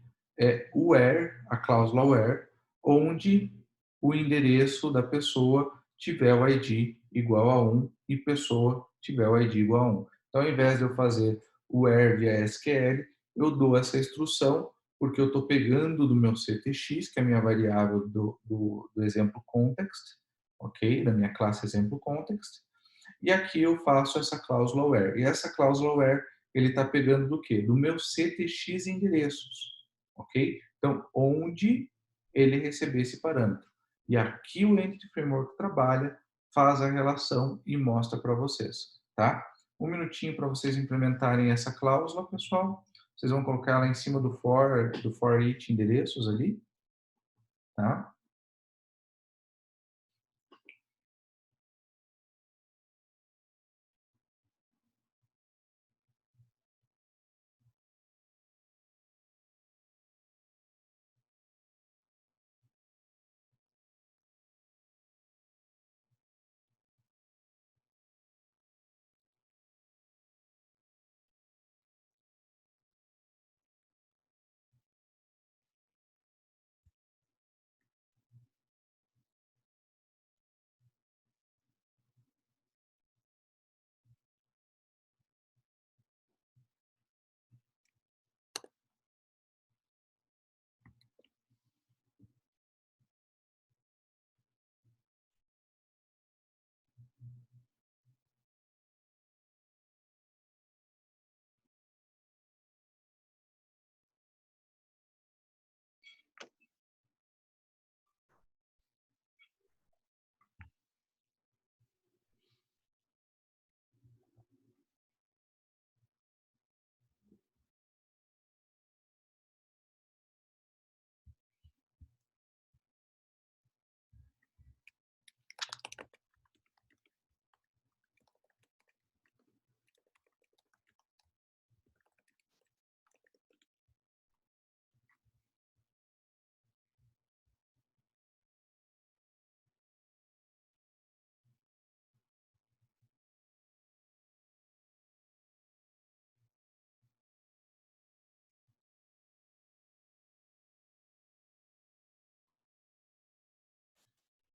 o where, a cláusula where, onde o endereço da pessoa tiver o ID igual a 1 e pessoa tiver o ID igual a 1. Então, ao invés de eu fazer o where via SQL, eu dou essa instrução porque eu estou pegando do meu CTX, que é a minha variável do exemplo context, ok? Da minha classe exemplo context. E aqui eu faço essa cláusula where. E essa cláusula where, ele está pegando do quê? Do meu CTX endereços, ok? Então, onde ele receber esse parâmetro. E aqui o Entity Framework trabalha, faz a relação e mostra para vocês, tá? Um minutinho para vocês implementarem essa cláusula, pessoal. Vocês vão colocar ela em cima do for each endereços ali, tá?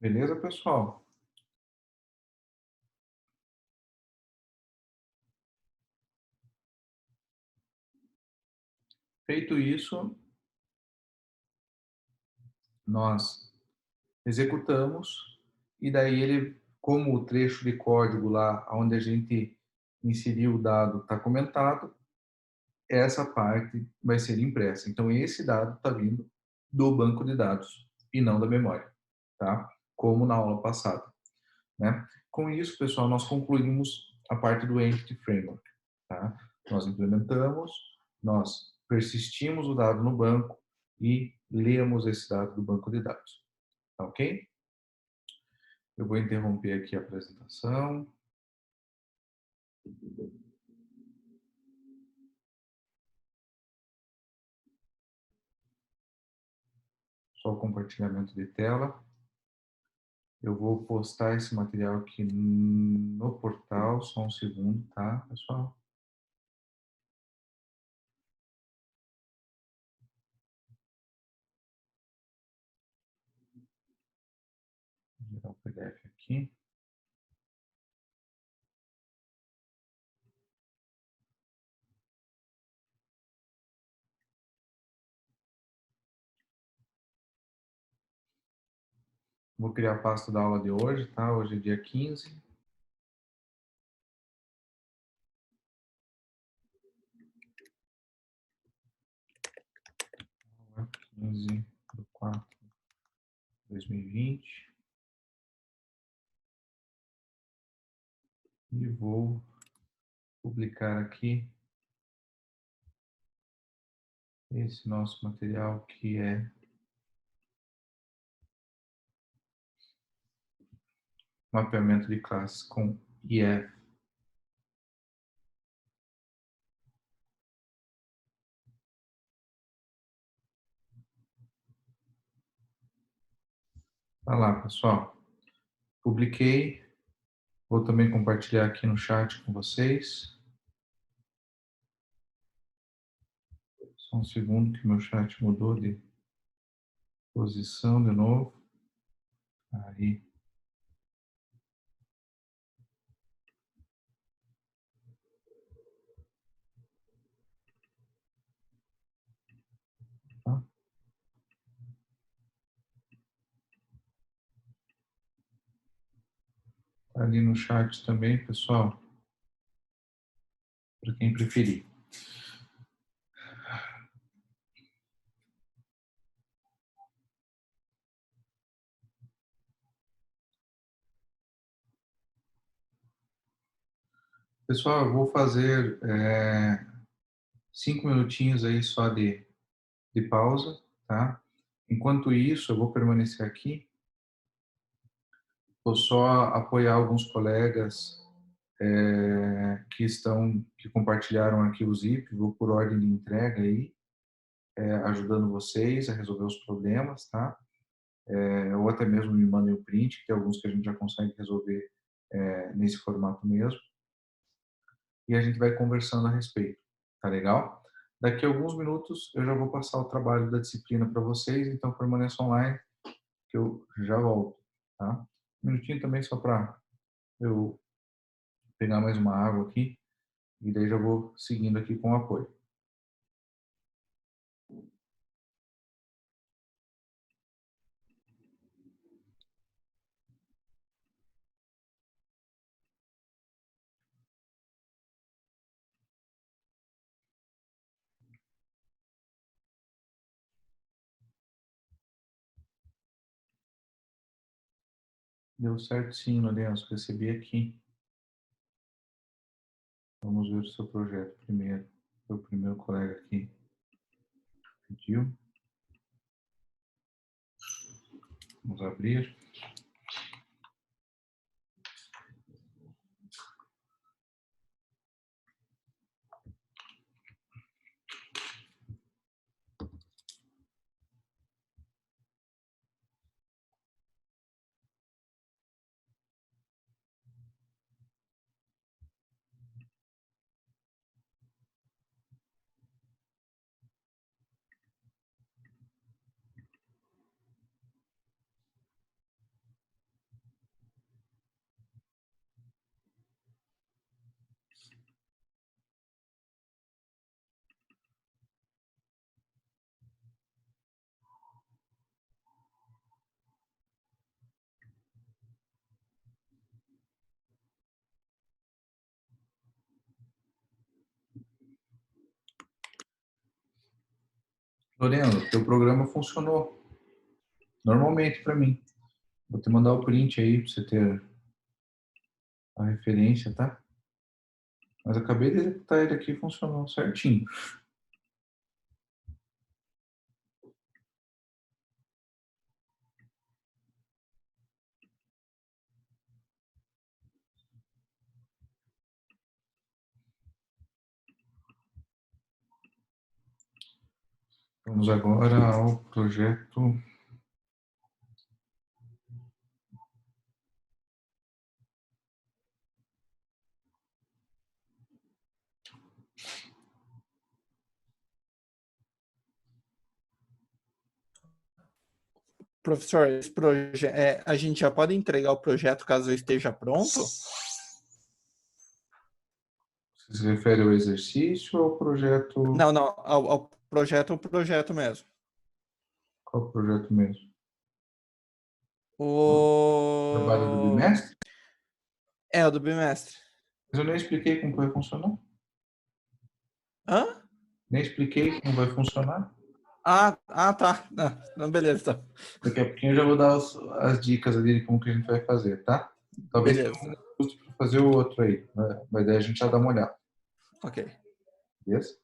Beleza, pessoal? Feito isso, nós executamos e daí ele, como o trecho de código lá onde a gente inseriu o dado está comentado, essa parte vai ser impressa. Então esse dado está vindo do banco de dados e não da memória, tá? Como na aula passada, né? Com isso, pessoal, nós concluímos a parte do Entity Framework, tá? Nós implementamos, nós persistimos o dado no banco e lemos esse dado do banco de dados, tá ok? Eu vou interromper aqui a apresentação. Só o compartilhamento de tela. Eu vou postar esse material aqui no portal, só um segundo, tá, pessoal? Vou gerar o PDF aqui. Vou criar a pasta da aula de hoje, tá? Hoje é dia 15. Aula 15/4/2020. E vou publicar aqui esse nosso material que é mapeamento de classes com IF. Vai lá, pessoal. Publiquei. Vou também compartilhar aqui no chat com vocês. Só um segundo que meu chat mudou de posição de novo. Aí. Tá? Tá ali no chat também, pessoal. Para quem preferir. Pessoal, eu vou fazer 5 minutinhos aí só de pausa, tá? Enquanto isso, eu vou permanecer aqui. Vou só apoiar alguns colegas que compartilharam arquivo zip, vou por ordem de entrega aí, ajudando vocês a resolver os problemas, tá? Ou até mesmo me mandem o print, que tem alguns que a gente já consegue resolver nesse formato mesmo. E a gente vai conversando a respeito, tá legal? Daqui a alguns minutos eu já vou passar o trabalho da disciplina para vocês, então permaneça online que eu já volto, tá? Um minutinho também só para eu pegar mais uma água aqui e daí já vou seguindo aqui com o apoio. Deu certo sim, Lourenço, recebi aqui. Vamos ver o seu projeto primeiro. O primeiro colega aqui pediu. Vamos abrir. Lorena, teu programa funcionou normalmente para mim. Vou te mandar o print aí para você ter a referência, tá? Mas acabei de executar ele aqui e funcionou certinho. Vamos agora ao projeto. Professor, a gente já pode entregar o projeto caso esteja pronto? Você se refere ao exercício ou ao projeto? Não, não, ao projeto, o projeto mesmo. Qual o projeto mesmo? Trabalho do O bimestre? do bimestre. Mas eu nem expliquei como vai funcionar. Hã? Nem expliquei como vai funcionar. Tá. Não, beleza, tá. Daqui a pouquinho eu já vou dar as dicas ali de como que a gente vai fazer, tá? Talvez tenha Beleza. um custo para fazer o outro aí, né? Mas daí a gente já dá uma olhada, Ok. beleza?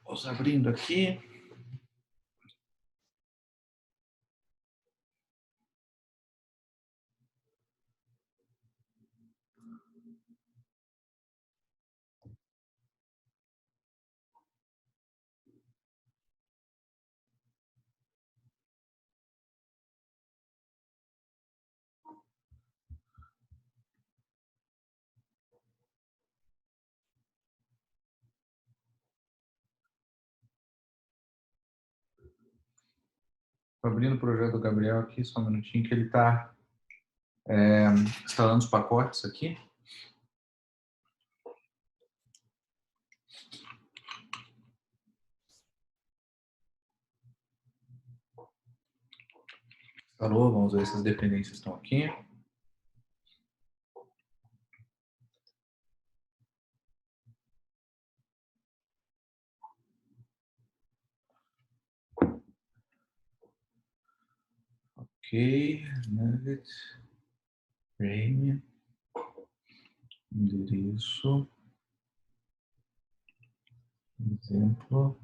Vamos abrindo aqui. Estou abrindo o projeto do Gabriel aqui, só um minutinho, que ele está instalando os pacotes aqui. Instalou, vamos ver se as dependências estão aqui. Ok, nugget, frame, endereço, exemplo.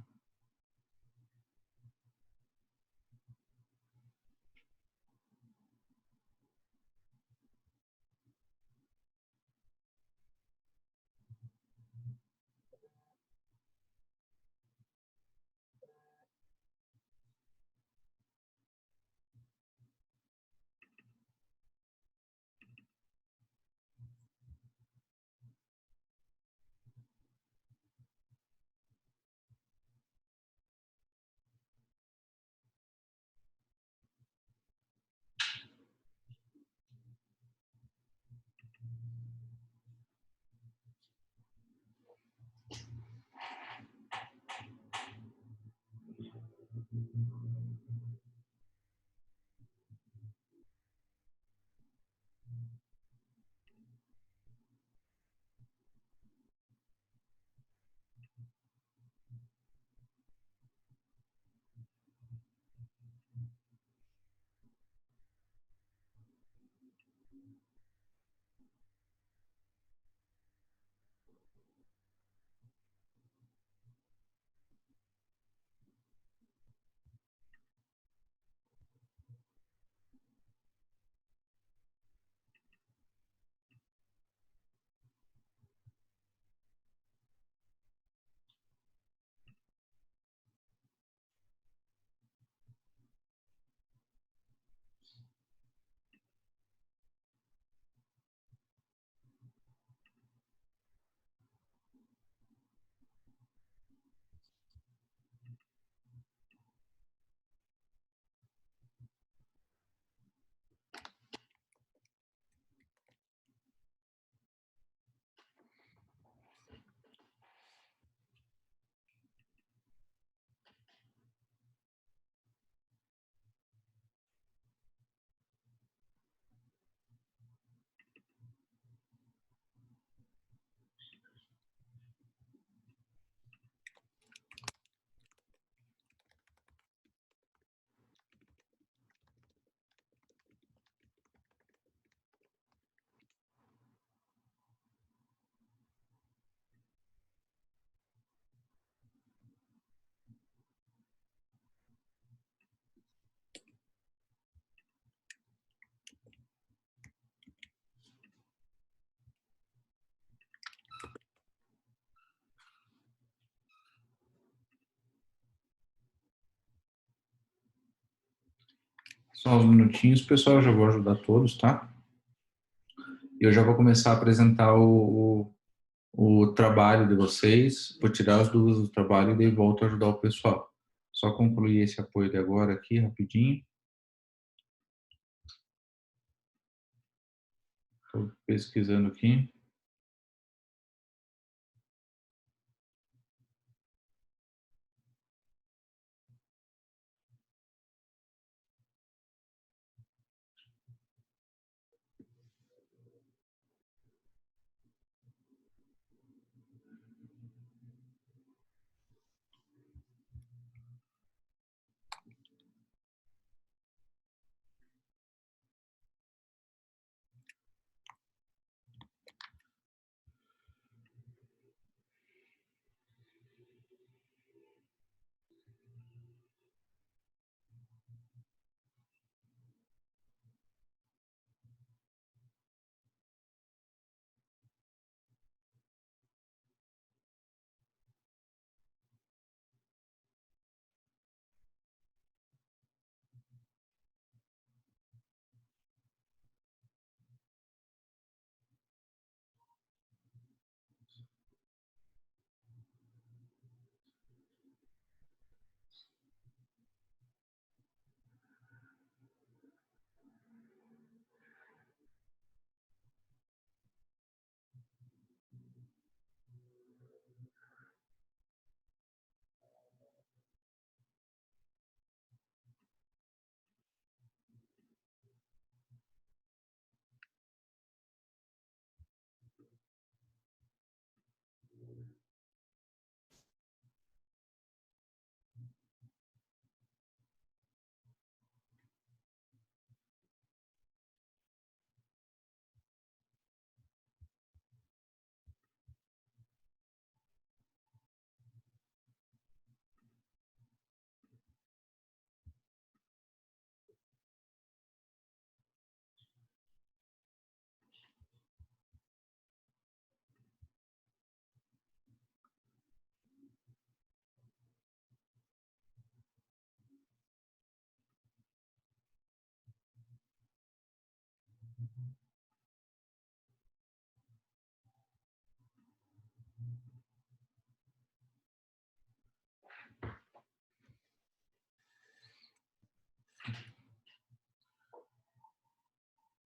Só uns minutinhos, pessoal, eu já vou ajudar todos, tá? E eu já vou começar a apresentar o trabalho de vocês, vou tirar as dúvidas do trabalho e daí volto a ajudar o pessoal. Só concluir esse apoio de agora aqui, rapidinho. Estou pesquisando aqui.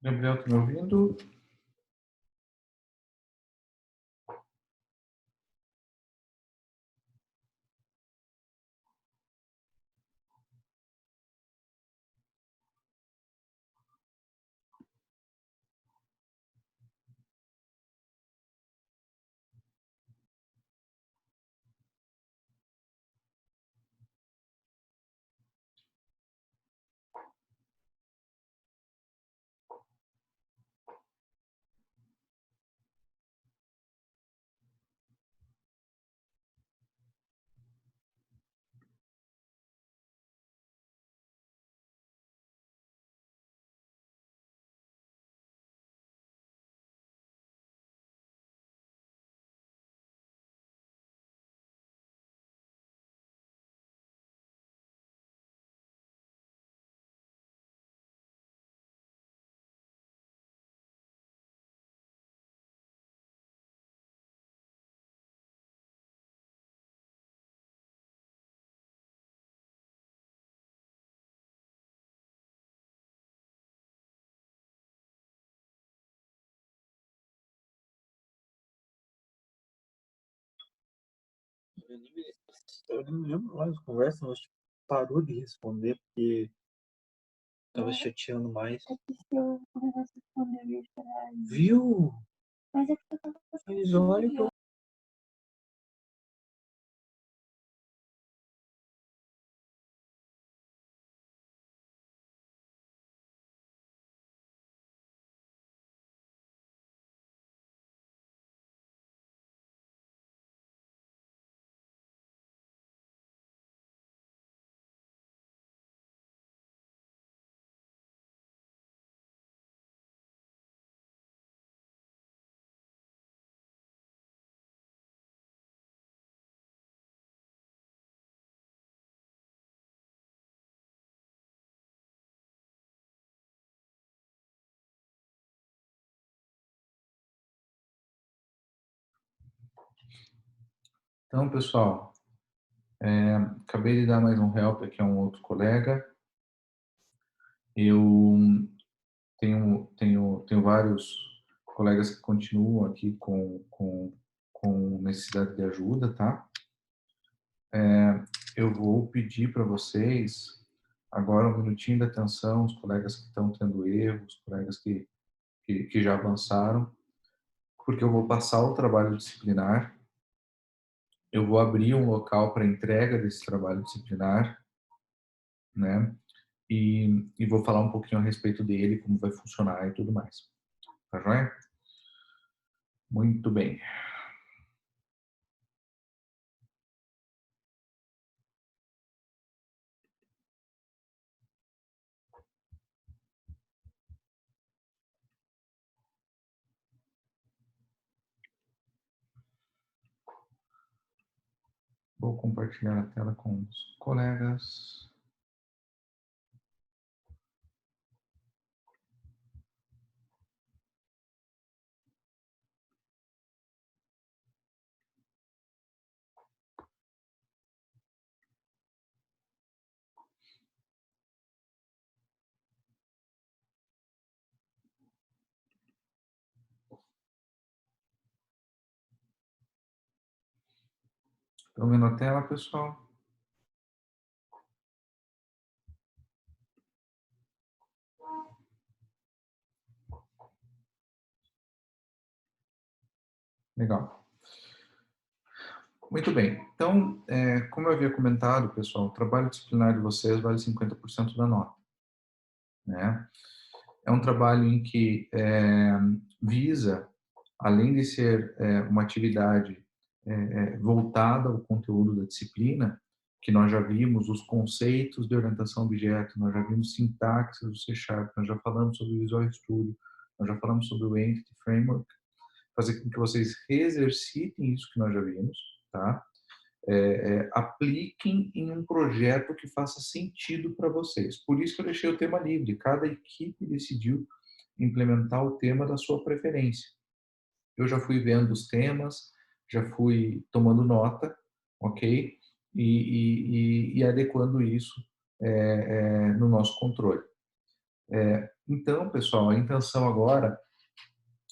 Gabriel, tá me ouvindo? Eu nem me lembro mais da conversa, mas tipo, parou de responder porque tava chateando mais. É que se eu começasse a responder, eu ia esperar. Viu? Mas é que eu tava Mas olha que eu Então, pessoal, acabei de dar mais um help aqui a um outro colega. Eu tenho vários colegas que continuam aqui com necessidade de ajuda, tá? Eu vou pedir para vocês agora um minutinho de atenção, os colegas que estão tendo erros, os colegas que já avançaram, porque eu vou passar o trabalho disciplinar, eu vou abrir um local para entrega desse trabalho disciplinar, né? E vou falar um pouquinho a respeito dele, como vai funcionar e tudo mais. Tá joia? Muito bem. Vou compartilhar a tela com os colegas. Estão vendo a tela, pessoal? Legal. Muito bem. Então, como eu havia comentado, pessoal, o trabalho disciplinar de vocês vale 50% da nota, né? É um trabalho em que visa, além de ser uma atividade voltada ao conteúdo da disciplina, que nós já vimos os conceitos de orientação a objeto, nós já vimos sintaxe do C Sharp, nós já falamos sobre o Visual Studio, nós já falamos sobre o Entity Framework, fazer com que vocês exercitem isso que nós já vimos, tá? Apliquem em um projeto que faça sentido para vocês. Por isso que eu deixei o tema livre. Cada equipe decidiu implementar o tema da sua preferência. Eu já fui vendo os temas, já fui tomando nota, ok? E adequando isso no nosso controle. Então, pessoal, a intenção agora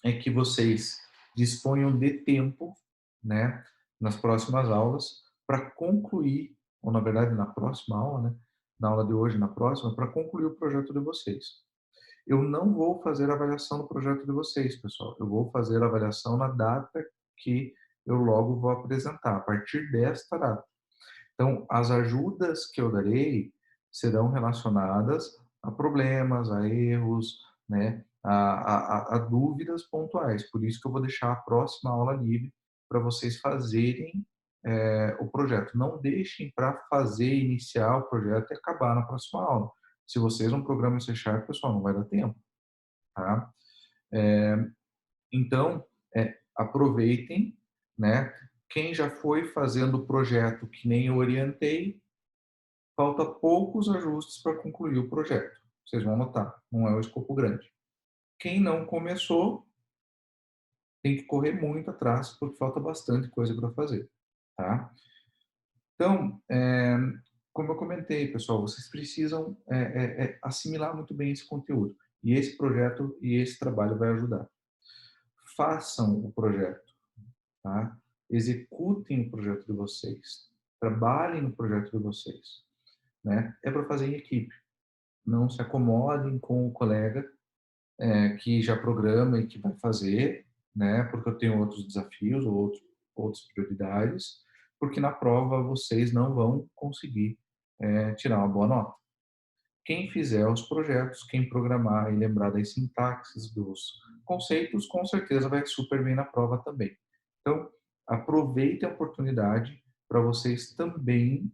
é que vocês disponham de tempo, né, nas próximas aulas, para concluir, ou na verdade na próxima aula, né, na aula de hoje, na próxima, para concluir o projeto de vocês. Eu não vou fazer a avaliação do projeto de vocês, pessoal. Eu vou fazer a avaliação na data que eu logo vou apresentar, a partir desta data. Então, as ajudas que eu darei serão relacionadas a problemas, a erros, né, a dúvidas pontuais. Por isso que eu vou deixar a próxima aula livre para vocês fazerem o projeto. Não deixem para fazer, iniciar o projeto e acabar na próxima aula. Se vocês não programam em C#, pessoal, não vai dar tempo. Tá? Então, aproveitem, né? Quem já foi fazendo o projeto que nem eu orientei, falta poucos ajustes para concluir o projeto. Vocês vão notar, não é um escopo grande. Quem não começou, tem que correr muito atrás, porque falta bastante coisa para fazer. Tá? Então, como eu comentei, pessoal, vocês precisam assimilar muito bem esse conteúdo. E esse projeto e esse trabalho vai ajudar. Façam o projeto. Tá? Executem o projeto de vocês. Trabalhem no projeto de vocês. Né? É para fazer em equipe. Não se acomodem com o colega que já programa e que vai fazer, né? Porque eu tenho outros desafios ou outras prioridades, porque na prova vocês não vão conseguir tirar uma boa nota. Quem fizer os projetos, quem programar e lembrar das sintaxes, dos conceitos, com certeza vai super bem na prova também. Então, aproveitem a oportunidade para vocês também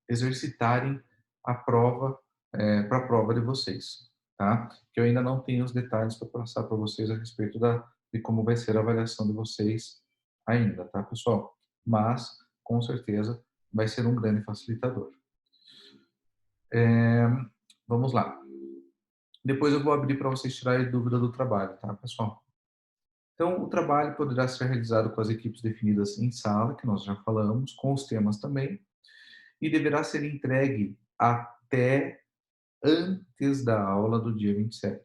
exercitarem a prova, para a prova de vocês, tá? Que eu ainda não tenho os detalhes para passar para vocês a respeito de como vai ser a avaliação de vocês ainda, tá, pessoal? Mas, com certeza, vai ser um grande facilitador. Vamos lá. Depois eu vou abrir para vocês tirarem dúvida do trabalho, tá, pessoal? Então, o trabalho poderá ser realizado com as equipes definidas em sala, que nós já falamos, com os temas também, e deverá ser entregue até antes da aula do dia 27.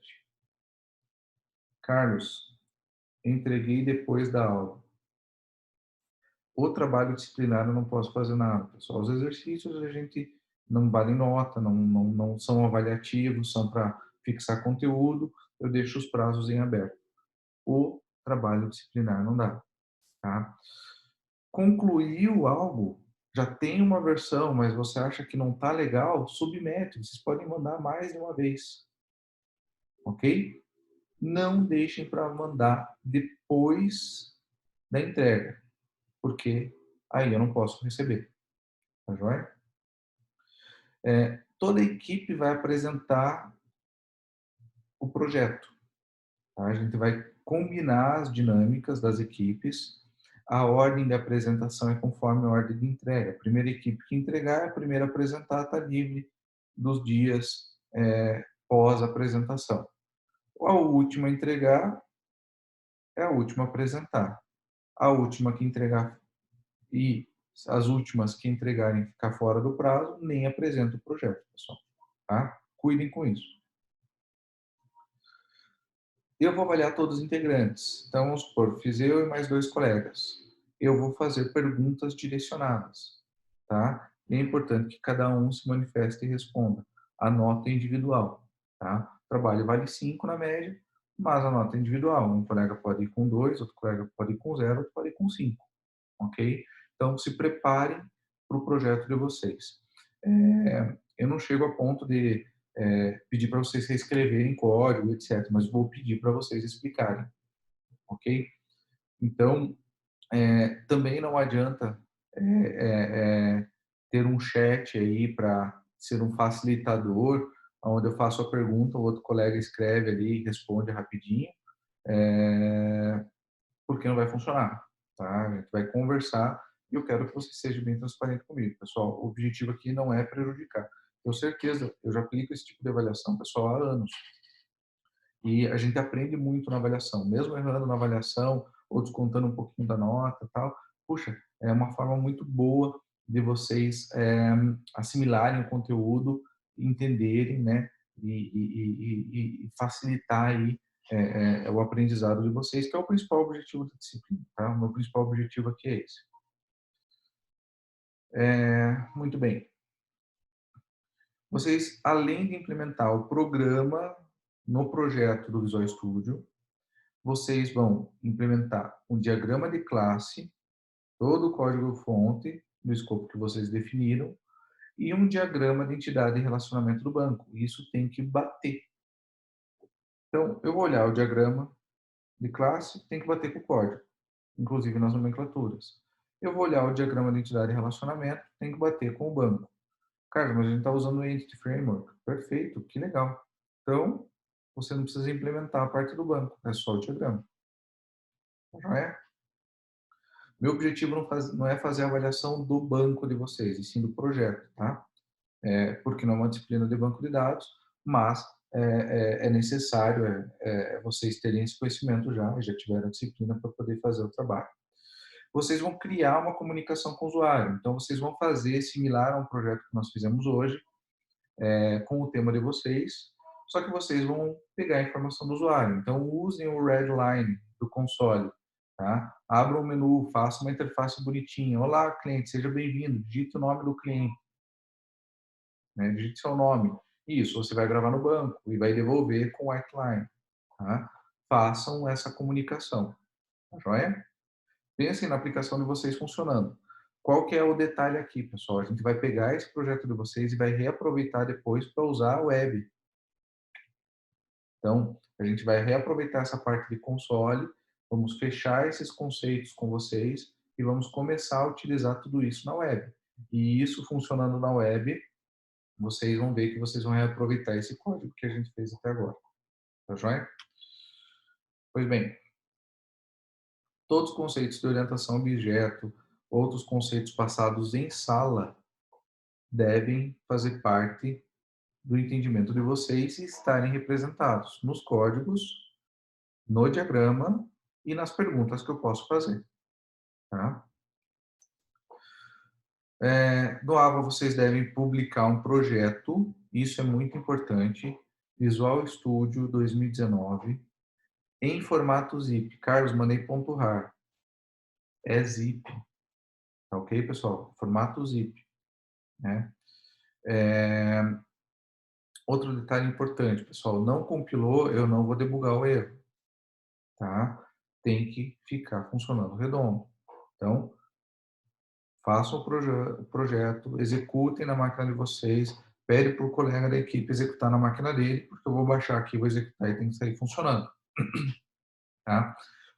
Carlos, entreguei depois da aula. O trabalho disciplinar eu não posso fazer nada, pessoal. Os exercícios a gente não vale nota, não são avaliativos, são para fixar conteúdo, eu deixo os prazos em aberto. O trabalho disciplinar não dá, tá? Concluiu algo, já tem uma versão, mas você acha que não está legal, submete, vocês podem mandar mais de uma vez, ok? Não deixem para mandar depois da entrega, porque aí eu não posso receber, tá joia? Toda a equipe vai apresentar o projeto, tá? A gente vai combinar as dinâmicas das equipes. A ordem de apresentação é conforme a ordem de entrega. A primeira equipe que entregar, a primeira a apresentar está livre dos dias pós-apresentação. A última a entregar é a última a apresentar. A última que entregar e as últimas que entregarem ficar fora do prazo, nem apresenta o projeto, pessoal. Tá? Cuidem com isso. Eu vou avaliar todos os integrantes. Então, vamos supor, fiz eu e mais 2 colegas. Eu vou fazer perguntas direcionadas, tá? E é importante que cada um se manifeste e responda. A nota é individual, tá? O trabalho vale 5 na média, mas a nota é individual. Um colega pode ir com 2, outro colega pode ir com 0, outro pode ir com 5, ok? Então, se preparem para o projeto de vocês. Eu não chego a ponto de pedir para vocês reescreverem código, etc., mas vou pedir para vocês explicarem, ok? Então, também não adianta ter um chat aí para ser um facilitador, onde eu faço a pergunta, o outro colega escreve ali e responde rapidinho, porque não vai funcionar, tá? A gente vai conversar e eu quero que você seja bem transparente comigo, pessoal. O objetivo aqui não é prejudicar. tenho certeza, eu já aplico esse tipo de avaliação, pessoal, há anos. E a gente aprende muito na avaliação, mesmo errando na avaliação ou descontando um pouquinho da nota e tal. Puxa, é uma forma muito boa de vocês assimilarem o conteúdo, entenderem, né? E facilitar aí o aprendizado de vocês, que é o principal objetivo da disciplina, tá? O meu principal objetivo aqui é esse. Muito bem. Vocês, além de implementar o programa no projeto do Visual Studio, vocês vão implementar um diagrama de classe, todo o código-fonte do escopo que vocês definiram, e um diagrama de entidade e relacionamento do banco. Isso tem que bater. Então, eu vou olhar o diagrama de classe, tem que bater com o código, inclusive nas nomenclaturas. Eu vou olhar o diagrama de entidade e relacionamento, tem que bater com o banco. Carlos, mas a gente está usando o Entity Framework. Perfeito, que legal. Então, você não precisa implementar a parte do banco, é só o diagrama. Já é? Meu objetivo não é fazer a avaliação do banco de vocês, e sim do projeto, tá? Porque não é uma disciplina de banco de dados, mas é necessário vocês terem esse conhecimento já tiveram a disciplina para poder fazer o trabalho. Vocês vão criar uma comunicação com o usuário, então vocês vão fazer similar a um projeto que nós fizemos hoje, com o tema de vocês, só que vocês vão pegar a informação do usuário. Então, usem o Redline do console, tá? Abram o menu, façam uma interface bonitinha. Olá, cliente, seja bem-vindo. Digite o nome do cliente, né? Digite seu nome. Isso, você vai gravar no banco e vai devolver com o Whiteline, tá? Façam essa comunicação, tá joia? Pensem na aplicação de vocês funcionando. Qual que é o detalhe aqui, pessoal? A gente vai pegar esse projeto de vocês e vai reaproveitar depois para usar a web. Então, a gente vai reaproveitar essa parte de console, vamos fechar esses conceitos com vocês e vamos começar a utilizar tudo isso na web. E isso funcionando na web, vocês vão ver que vocês vão reaproveitar esse código que a gente fez até agora. Tá joia? Pois bem, todos os conceitos de orientação a objeto, outros conceitos passados em sala, devem fazer parte do entendimento de vocês e estarem representados nos códigos, no diagrama e nas perguntas que eu posso fazer. Tá? No AVA, vocês devem publicar um projeto, isso é muito importante, Visual Studio 2019, em formato zip. Carlos, mandei ponto .rar. É zip. Tá ok, pessoal? Formato zip. Né? Outro detalhe importante, pessoal, não compilou, eu não vou debugar o erro. Tá? Tem que ficar funcionando redondo. Então, façam o projeto, executem na máquina de vocês, pede para o colega da equipe executar na máquina dele, porque eu vou baixar aqui, vou executar e tem que sair funcionando. Tá?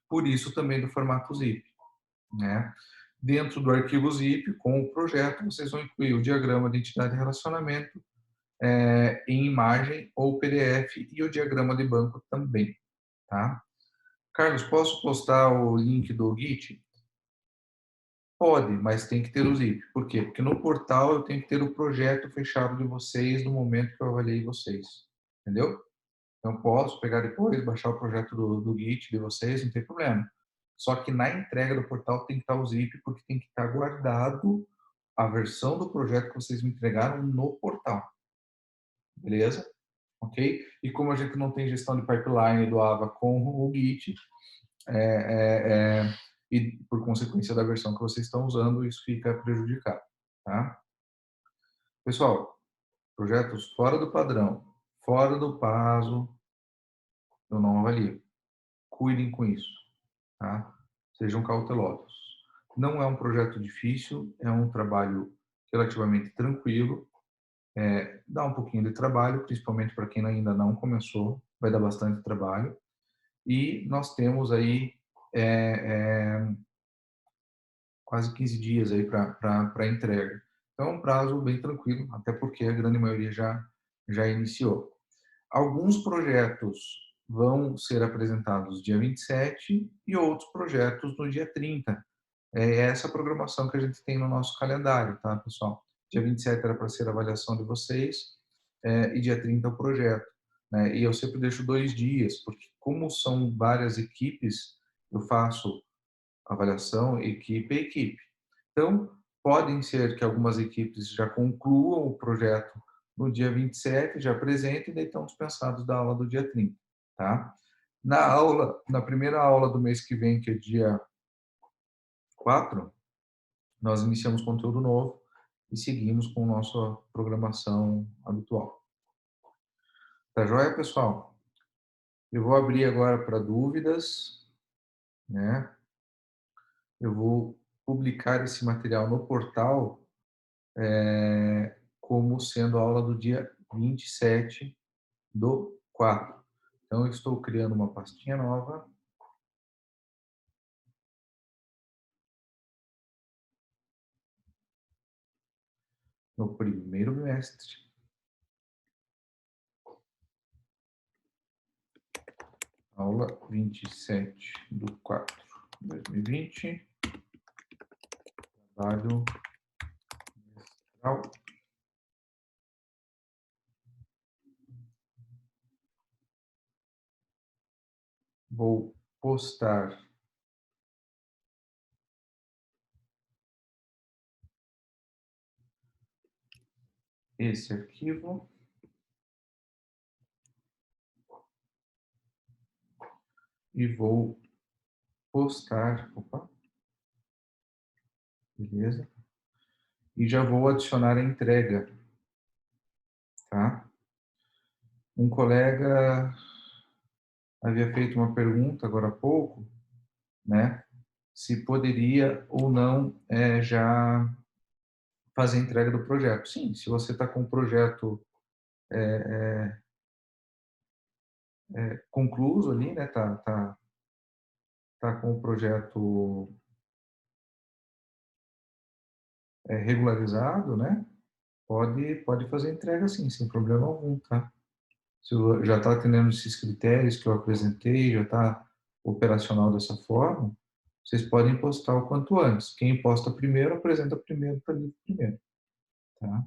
Por isso também do formato zip. Né? Dentro do arquivo zip, com o projeto, vocês vão incluir o diagrama de entidade e relacionamento em imagem ou PDF e o diagrama de banco também. Tá? Carlos, posso postar o link do Git? Pode, mas tem que ter o zip. Por quê? Porque no portal eu tenho que ter o projeto fechado de vocês no momento que eu avaliei vocês. Entendeu? Então, posso pegar depois, baixar o projeto do Git de vocês, não tem problema. Só que na entrega do portal tem que estar o zip, porque tem que estar guardado a versão do projeto que vocês me entregaram no portal. Beleza? Ok? E como a gente não tem gestão de pipeline do AVA com o Git, e por consequência da versão que vocês estão usando, isso fica prejudicado. Tá? Pessoal, projetos fora do padrão, fora do prazo, eu não avalio. Cuidem com isso. Tá? Sejam cautelosos. Não é um projeto difícil, é um trabalho relativamente tranquilo. Dá um pouquinho de trabalho, principalmente para quem ainda não começou, vai dar bastante trabalho. E nós temos aí quase 15 dias aí para entrega. Então, é um prazo bem tranquilo, até porque a grande maioria já iniciou. Alguns projetos vão ser apresentados dia 27 e outros projetos no dia 30. É essa programação que a gente tem no nosso calendário, tá, pessoal? Dia 27 era para ser a avaliação de vocês, e dia 30 o projeto, né? E eu sempre deixo 2 dias, porque como são várias equipes, eu faço avaliação equipe a equipe. Então, podem ser que algumas equipes já concluam o projeto no dia 27, já apresentem e daí estão dispensados da aula do dia 30, tá? Na primeira aula do mês que vem, que é dia 4, nós iniciamos conteúdo novo e seguimos com nossa programação habitual. Tá joia, pessoal? Eu vou abrir agora para dúvidas, né? Eu vou publicar esse material no portal como sendo a aula do dia 27/4. Então, eu estou criando uma pastinha nova. No primeiro bimestre. Aula 27/4/2020. Trabalho mestral. Vou postar esse arquivo. E vou postar. Opa. Beleza. E já vou adicionar a entrega. Tá? Um colega havia feito uma pergunta agora há pouco, né? Se poderia ou não já fazer a entrega do projeto. Sim, se você está com o projeto concluso ali, né? Tá com o projeto regularizado, né? Pode fazer a entrega sim, sem problema algum, tá? Se já está atendendo esses critérios que eu apresentei, já está operacional dessa forma, vocês podem postar o quanto antes. Quem posta primeiro, apresenta primeiro, está livre primeiro, tá?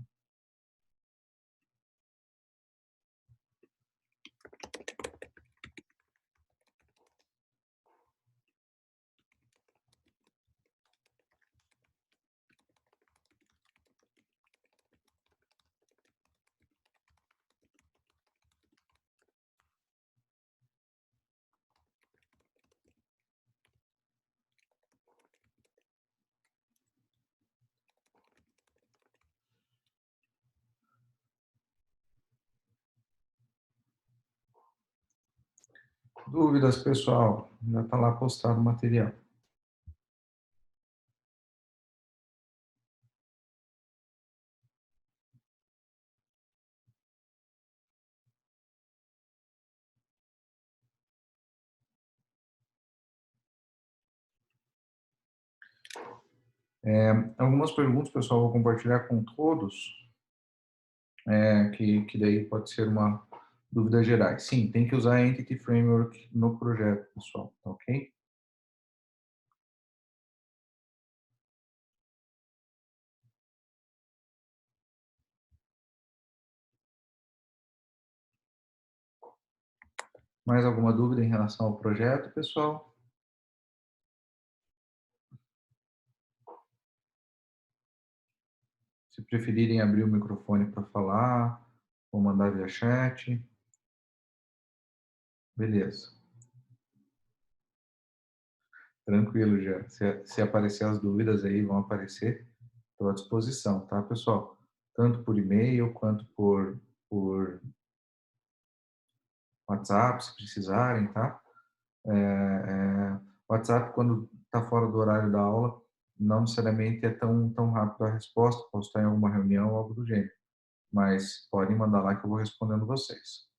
Dúvidas, pessoal? Já está lá postado o material. Algumas perguntas, pessoal, vou compartilhar com todos, que daí pode ser uma dúvida gerais. Sim, tem que usar a Entity Framework no projeto, pessoal, tá ok? Mais alguma dúvida em relação ao projeto, pessoal? Se preferirem abrir o microfone para falar, ou mandar via chat. Beleza. Tranquilo, já. Se aparecer as dúvidas aí, vão aparecer. Estou à disposição, tá, pessoal? Tanto por e-mail quanto por WhatsApp, se precisarem, tá? WhatsApp, quando está fora do horário da aula, não necessariamente é tão rápido a resposta. Posso estar em alguma reunião ou algo do gênero. Mas podem mandar lá que eu vou respondendo vocês.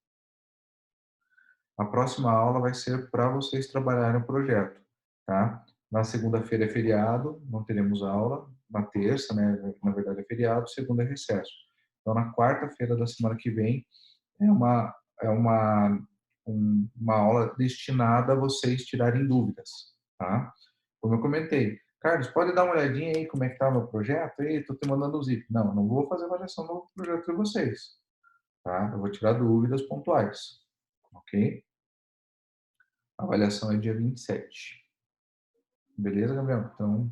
A próxima aula vai ser para vocês trabalharem o projeto, tá? Na segunda-feira é feriado, não teremos aula. Na terça, né, na verdade é feriado, segunda é recesso. Então, na quarta-feira da semana que vem é uma aula destinada a vocês tirarem dúvidas, tá? Como eu comentei, Carlos, pode dar uma olhadinha aí como é que tá o meu projeto? Aí, tô te mandando o zip. Não, não vou fazer avaliação do projeto de vocês, tá? Eu vou tirar dúvidas pontuais, ok? A avaliação é dia 27. Beleza, Gabriel? Então,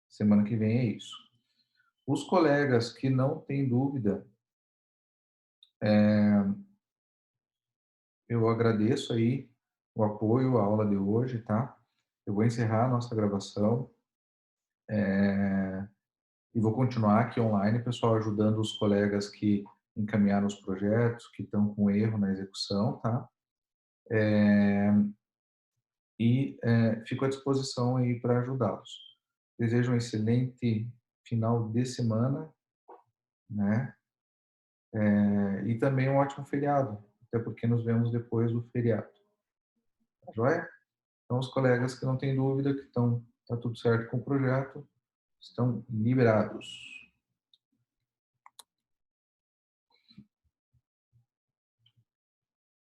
semana que vem é isso. Os colegas que não têm dúvida, eu agradeço aí o apoio à aula de hoje, tá? Eu vou encerrar a nossa gravação e vou continuar aqui online, pessoal, ajudando os colegas que encaminharam os projetos, que estão com erro na execução, tá? Fico à disposição aí para ajudá-los. Desejo um excelente final de semana, né? E também um ótimo feriado, até porque nos vemos depois do feriado. Tá joia? Então, os colegas que não têm dúvida, que tá tudo certo com o projeto, estão liberados.